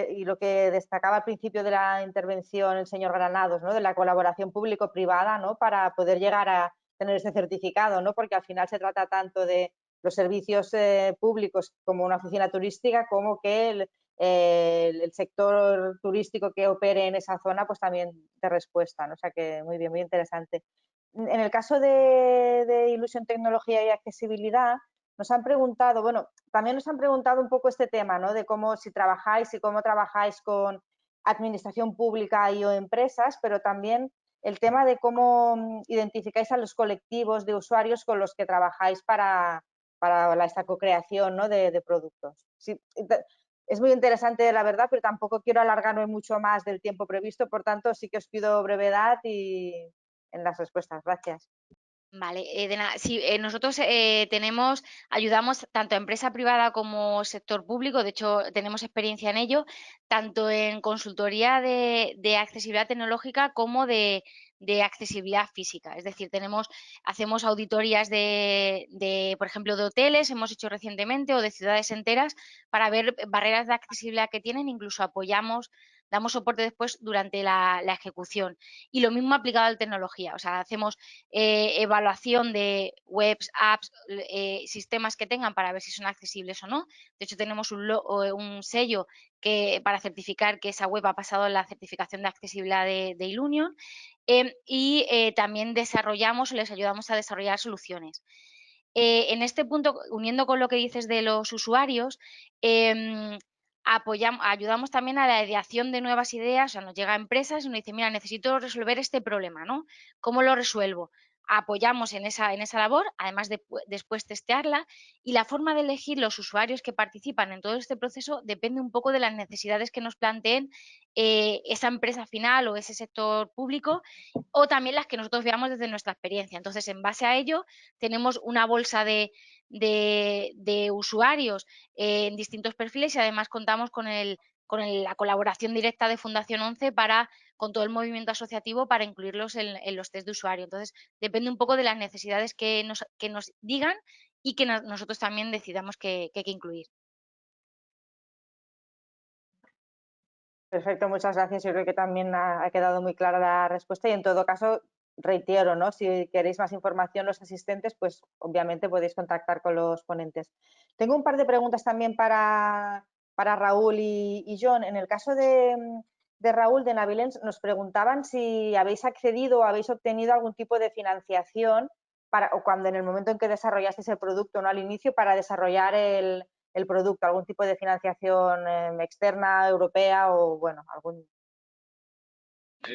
y lo que destacaba al principio de la intervención el señor Granados, ¿no? De la colaboración público-privada, ¿no? Para poder llegar a tener este certificado, ¿no? Porque al final se trata tanto de los servicios públicos como una oficina turística, como que el sector turístico que opere en esa zona pues también de respuesta, ¿no? O sea que muy bien, muy interesante. En el caso de Ilusión, Tecnología y Accesibilidad, nos han preguntado, bueno, también nos han preguntado un poco este tema, ¿no? De cómo trabajáis con administración pública y o empresas, pero también el tema de cómo identificáis a los colectivos de usuarios con los que trabajáis para esta co-creación, ¿no? de productos. Sí, es muy interesante, la verdad, pero tampoco quiero alargarme mucho más del tiempo previsto, por tanto, sí que os pido brevedad en las respuestas. Gracias. Vale, de nada. Sí, nosotros ayudamos tanto a empresa privada como sector público, de hecho tenemos experiencia en ello, tanto en consultoría de accesibilidad tecnológica como de accesibilidad física. Es decir, hacemos auditorías por ejemplo, de hoteles, hemos hecho recientemente, o de ciudades enteras, para ver barreras de accesibilidad que tienen, incluso damos soporte después durante la ejecución. Y lo mismo aplicado a la tecnología, o sea, hacemos evaluación de webs, apps, sistemas que tengan para ver si son accesibles o no. De hecho, tenemos un sello para certificar que esa web ha pasado la certificación de accesibilidad de Ilunion, y también les ayudamos a desarrollar soluciones. En este punto, uniendo con lo que dices de los usuarios, ayudamos también a la ideación de nuevas ideas. O sea, nos llega a empresas y nos dicen, mira, necesito resolver este problema, ¿no? ¿Cómo lo resuelvo? Apoyamos en esa labor, además de después testearla, y la forma de elegir los usuarios que participan en todo este proceso depende un poco de las necesidades que nos planteen esa empresa final o ese sector público, o también las que nosotros veamos desde nuestra experiencia. Entonces, en base a ello, tenemos una bolsa de usuarios en distintos perfiles, y además contamos con la colaboración directa de Fundación 11 con todo el movimiento asociativo para incluirlos en los test de usuario. Entonces, depende un poco de las necesidades que nos digan y que nosotros también decidamos que hay que incluir. Perfecto, muchas gracias. Yo creo que también ha quedado muy clara la respuesta, y en todo caso reitero, ¿no? Si queréis más información los asistentes, pues obviamente podéis contactar con los ponentes. Tengo un par de preguntas también para Raúl y John. En el caso de de Raúl de Navilens nos preguntaban si habéis accedido o habéis obtenido algún tipo de financiación o cuando en el momento en que desarrollasteis el producto, ¿no? Al inicio, para desarrollar el producto, algún tipo de financiación externa, europea o bueno, algún.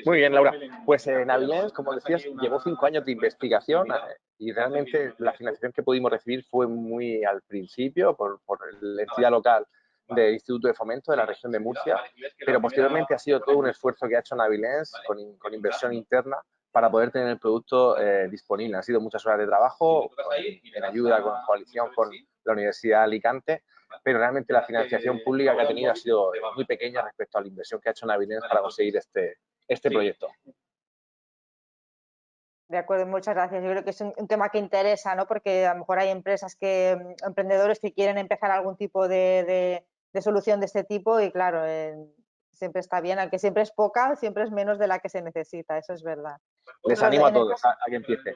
Muy bien, Laura. Pues Navilens, como decías, llevó 5 años de investigación y realmente la financiación que pudimos recibir fue muy al principio por la entidad local del Instituto de Fomento de la región de Murcia, pero posteriormente ha sido todo un esfuerzo que ha hecho Navilens con inversión interna para poder tener el producto disponible. Han sido muchas horas de trabajo en ayuda con coalición con la Universidad de Alicante, pero realmente la financiación pública que ha tenido ha sido muy pequeña respecto a la inversión que ha hecho Navilens para conseguir este proyecto. De acuerdo, muchas gracias. Yo creo que es un tema que interesa, ¿no? Porque a lo mejor hay emprendedores que quieren empezar algún tipo de solución de este tipo y claro, siempre está bien, aunque siempre es poca, siempre es menos de la que se necesita, eso es verdad. Les animo a todos a que empiecen.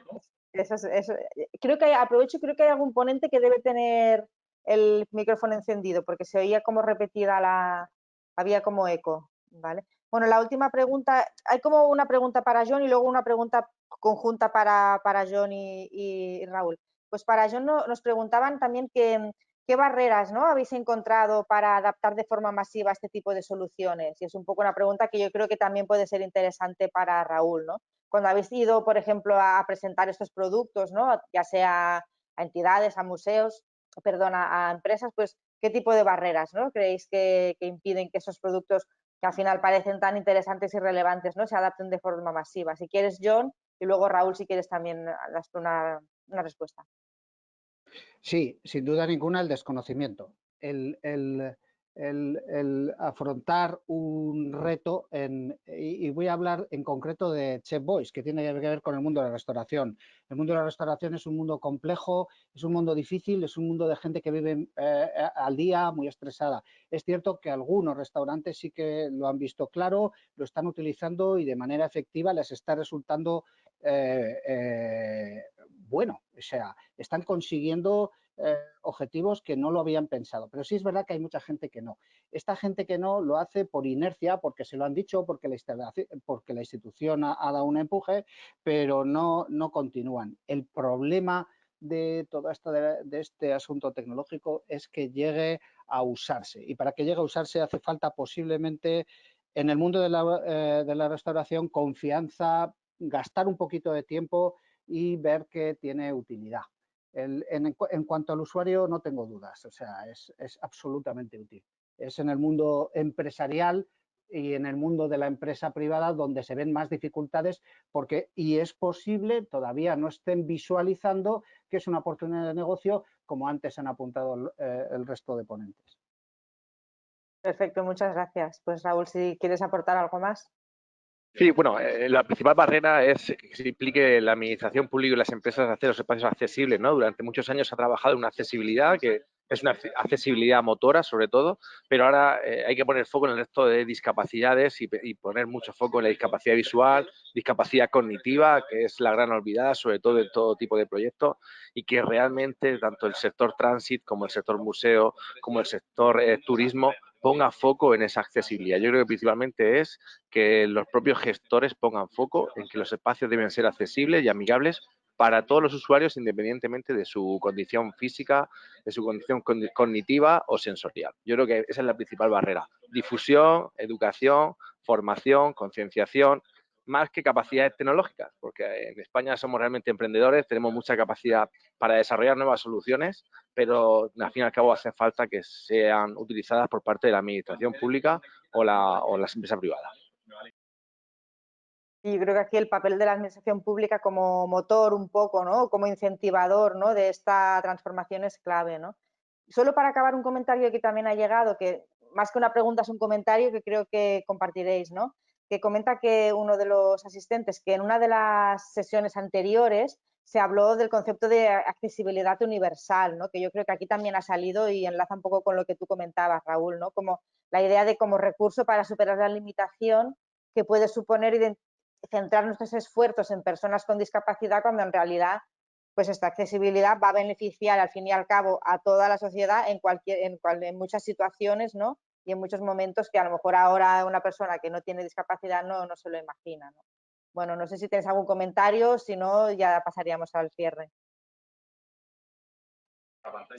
Creo que hay algún ponente que debe tener el micrófono encendido porque se oía como repetida había como eco, ¿vale? Bueno, la última pregunta, hay como una pregunta para John y luego una pregunta conjunta para John y Raúl. Pues para John nos preguntaban también qué barreras, ¿no?, habéis encontrado para adaptar de forma masiva este tipo de soluciones. Y es un poco una pregunta que yo creo que también puede ser interesante para Raúl, ¿no? Cuando habéis ido, por ejemplo, a presentar estos productos, ¿no?, ya sea a entidades, a museos, perdón, a empresas, pues qué tipo de barreras, ¿no?, creéis que impiden que esos productos que al final parecen tan interesantes y relevantes, ¿no?, se adapten de forma masiva. Si quieres, John, y luego Raúl, si quieres también das una respuesta. Sí, sin duda ninguna el desconocimiento. El afrontar un reto, y voy a hablar en concreto de Chef Boys, que tiene que ver con el mundo de la restauración. El mundo de la restauración es un mundo complejo, es un mundo difícil, es un mundo de gente que vive al día muy estresada. Es cierto que algunos restaurantes sí que lo han visto claro, lo están utilizando y de manera efectiva les está resultando bueno, o sea, están consiguiendo objetivos que no lo habían pensado. Pero sí es verdad que hay mucha gente que no. Esta gente que no lo hace por inercia, porque se lo han dicho, porque la institución ha dado un empuje, pero no continúan. El problema de todo esto, de este asunto tecnológico, es que llegue a usarse. Y para que llegue a usarse hace falta posiblemente, en el mundo de la restauración, confianza, gastar un poquito de tiempo y ver que tiene utilidad. En cuanto al usuario, no tengo dudas, o sea, es absolutamente útil. Es en el mundo empresarial y en el mundo de la empresa privada donde se ven más dificultades y es posible, todavía no estén visualizando que es una oportunidad de negocio, como antes han apuntado el resto de ponentes. Perfecto, muchas gracias. Pues Raúl, si quieres aportar algo más. Sí, bueno, la principal barrera es que se implique la administración pública y las empresas a hacer los espacios accesibles, ¿no? Durante muchos años se ha trabajado en una accesibilidad que es una accesibilidad motora, sobre todo, pero ahora hay que poner foco en el resto de discapacidades y poner mucho foco en la discapacidad visual, discapacidad cognitiva, que es la gran olvidada, sobre todo en todo tipo de proyectos, y que realmente tanto el sector transit como el sector museo, como el sector turismo, ponga foco en esa accesibilidad. Yo creo que principalmente es que los propios gestores pongan foco en que los espacios deben ser accesibles y amigables para todos los usuarios, independientemente de su condición física, de su condición cognitiva o sensorial. Yo creo que esa es la principal barrera. Difusión, educación, formación, concienciación, más que capacidades tecnológicas, porque en España somos realmente emprendedores, tenemos mucha capacidad para desarrollar nuevas soluciones, pero al fin y al cabo hace falta que sean utilizadas por parte de la administración pública o las empresas privadas. Y yo creo que aquí el papel de la administración pública como motor un poco, ¿no?, como incentivador, ¿no?, de esta transformación es clave, ¿no? Solo para acabar, un comentario que también ha llegado, que más que una pregunta es un comentario que creo que compartiréis, ¿no?, que comenta que uno de los asistentes, que en una de las sesiones anteriores se habló del concepto de accesibilidad universal, ¿no?, que yo creo que aquí también ha salido y enlaza un poco con lo que tú comentabas, Raúl, ¿no?, como la idea de como recurso para superar la limitación que puede suponer centrar nuestros esfuerzos en personas con discapacidad, cuando en realidad pues esta accesibilidad va a beneficiar al fin y al cabo a toda la sociedad en muchas situaciones, ¿no?, y en muchos momentos que a lo mejor ahora una persona que no tiene discapacidad no se lo imagina, ¿no? Bueno, no sé si tenéis algún comentario, si no ya pasaríamos al cierre.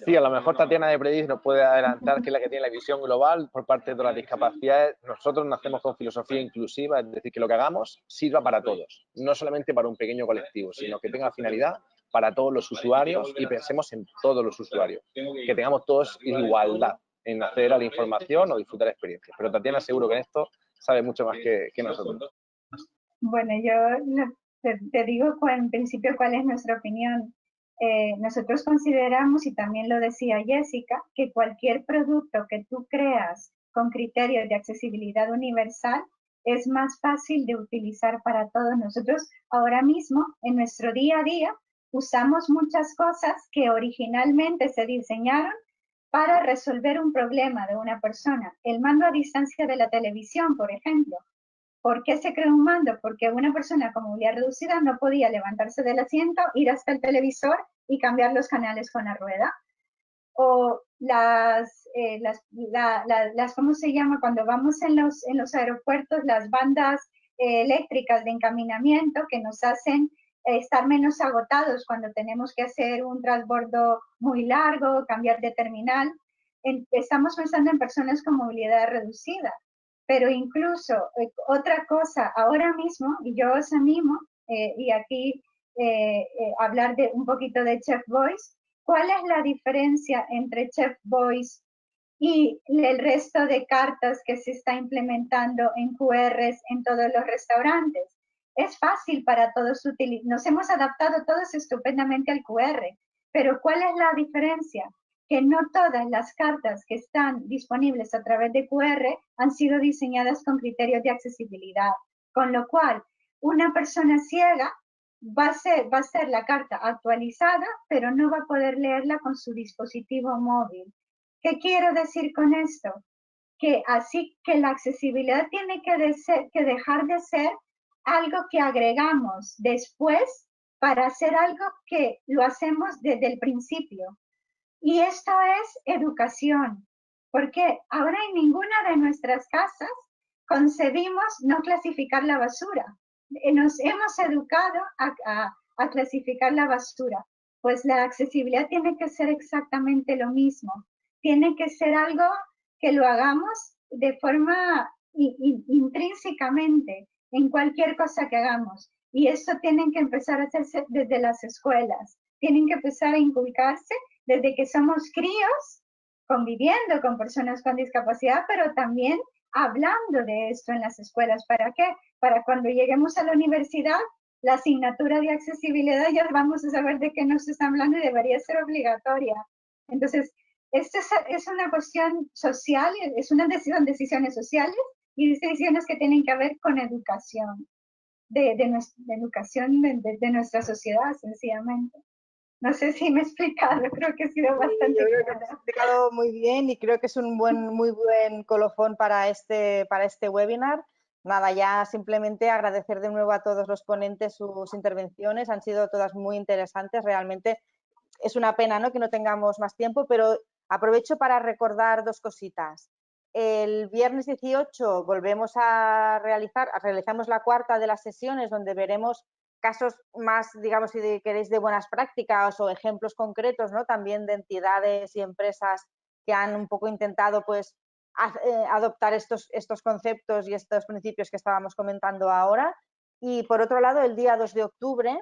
Sí, a lo mejor Tatiana de Predis nos puede adelantar, que es la que tiene la visión global por parte de las discapacidades. Nosotros nacemos con filosofía inclusiva, es decir, que lo que hagamos sirva para todos, no solamente para un pequeño colectivo, sino que tenga finalidad para todos los usuarios y pensemos en todos los usuarios, que tengamos todos igualdad en acceder a la información o disfrutar experiencias. Pero Tatiana seguro que en esto sabe mucho más que nosotros. Bueno, yo te digo en principio cuál es nuestra opinión. Nosotros consideramos, y también lo decía Jessica, que cualquier producto que tú creas con criterios de accesibilidad universal es más fácil de utilizar para todos. Nosotros ahora mismo, en nuestro día a día, usamos muchas cosas que originalmente se diseñaron para resolver un problema de una persona. El mando a distancia de la televisión, por ejemplo. ¿Por qué se creó un mando? Porque una persona con movilidad reducida no podía levantarse del asiento, ir hasta el televisor y cambiar los canales con la rueda. O ¿cómo se llama? Cuando vamos en los aeropuertos, las bandas eléctricas de encaminamiento que nos hacen estar menos agotados cuando tenemos que hacer un transbordo muy largo, cambiar de terminal. Estamos pensando en personas con movilidad reducida. Pero incluso otra cosa, ahora mismo, y yo os animo, y aquí hablar de un poquito de Chef Voice, ¿cuál es la diferencia entre Chef Voice y el resto de cartas que se está implementando en QRs en todos los restaurantes? Es fácil para todos utilizar, nos hemos adaptado todos estupendamente al QR, pero ¿cuál es la diferencia? Que no todas las cartas que están disponibles a través de QR han sido diseñadas con criterios de accesibilidad, con lo cual una persona ciega va a ser la carta actualizada, pero no va a poder leerla con su dispositivo móvil. ¿Qué quiero decir con esto? Que así que la accesibilidad tiene que dejar de ser algo que agregamos después para hacer algo que lo hacemos desde el principio. Y esto es educación, porque ahora en ninguna de nuestras casas concebimos no clasificar la basura. Nos hemos educado a clasificar la basura. Pues la accesibilidad tiene que ser exactamente lo mismo. Tiene que ser algo que lo hagamos de forma intrínsecamente en cualquier cosa que hagamos. Y esto tiene que empezar a hacerse desde las escuelas. Tienen que empezar a inculcarse desde que somos críos, conviviendo con personas con discapacidad, pero también hablando de esto en las escuelas. ¿Para qué? Para cuando lleguemos a la universidad, la asignatura de accesibilidad ya vamos a saber de qué nos están hablando y debería ser obligatoria. Entonces, esto es una cuestión social, son decisiones sociales y decisiones que tienen que ver con educación, de educación de nuestra sociedad, sencillamente. No sé si me he explicado, creo que he sido bastante yo creo que me he explicado muy bien y creo que es un muy buen colofón para este webinar. Nada, ya simplemente agradecer de nuevo a todos los ponentes sus intervenciones, han sido todas muy interesantes, realmente es una pena, ¿no?, que no tengamos más tiempo, pero aprovecho para recordar dos cositas. El viernes 18 realizamos la cuarta de las sesiones donde veremos casos más, digamos, si queréis, de buenas prácticas o ejemplos concretos, ¿no?, también de entidades y empresas que han un poco intentado pues adoptar estos conceptos y estos principios que estábamos comentando ahora. Y por otro lado, el día 2 de octubre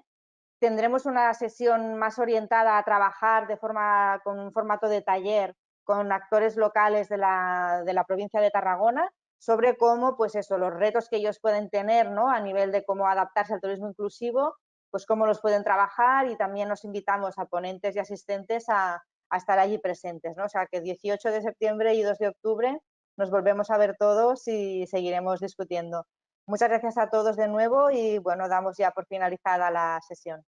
tendremos una sesión más orientada a trabajar con un formato de taller con actores locales de la provincia de Tarragona sobre cómo, pues eso, los retos que ellos pueden tener, ¿no?, a nivel de cómo adaptarse al turismo inclusivo, pues cómo los pueden trabajar, y también nos invitamos a ponentes y asistentes a estar allí presentes, ¿no? O sea que 18 de septiembre y 2 de octubre nos volvemos a ver todos y seguiremos discutiendo. Muchas gracias a todos de nuevo y bueno, damos ya por finalizada la sesión.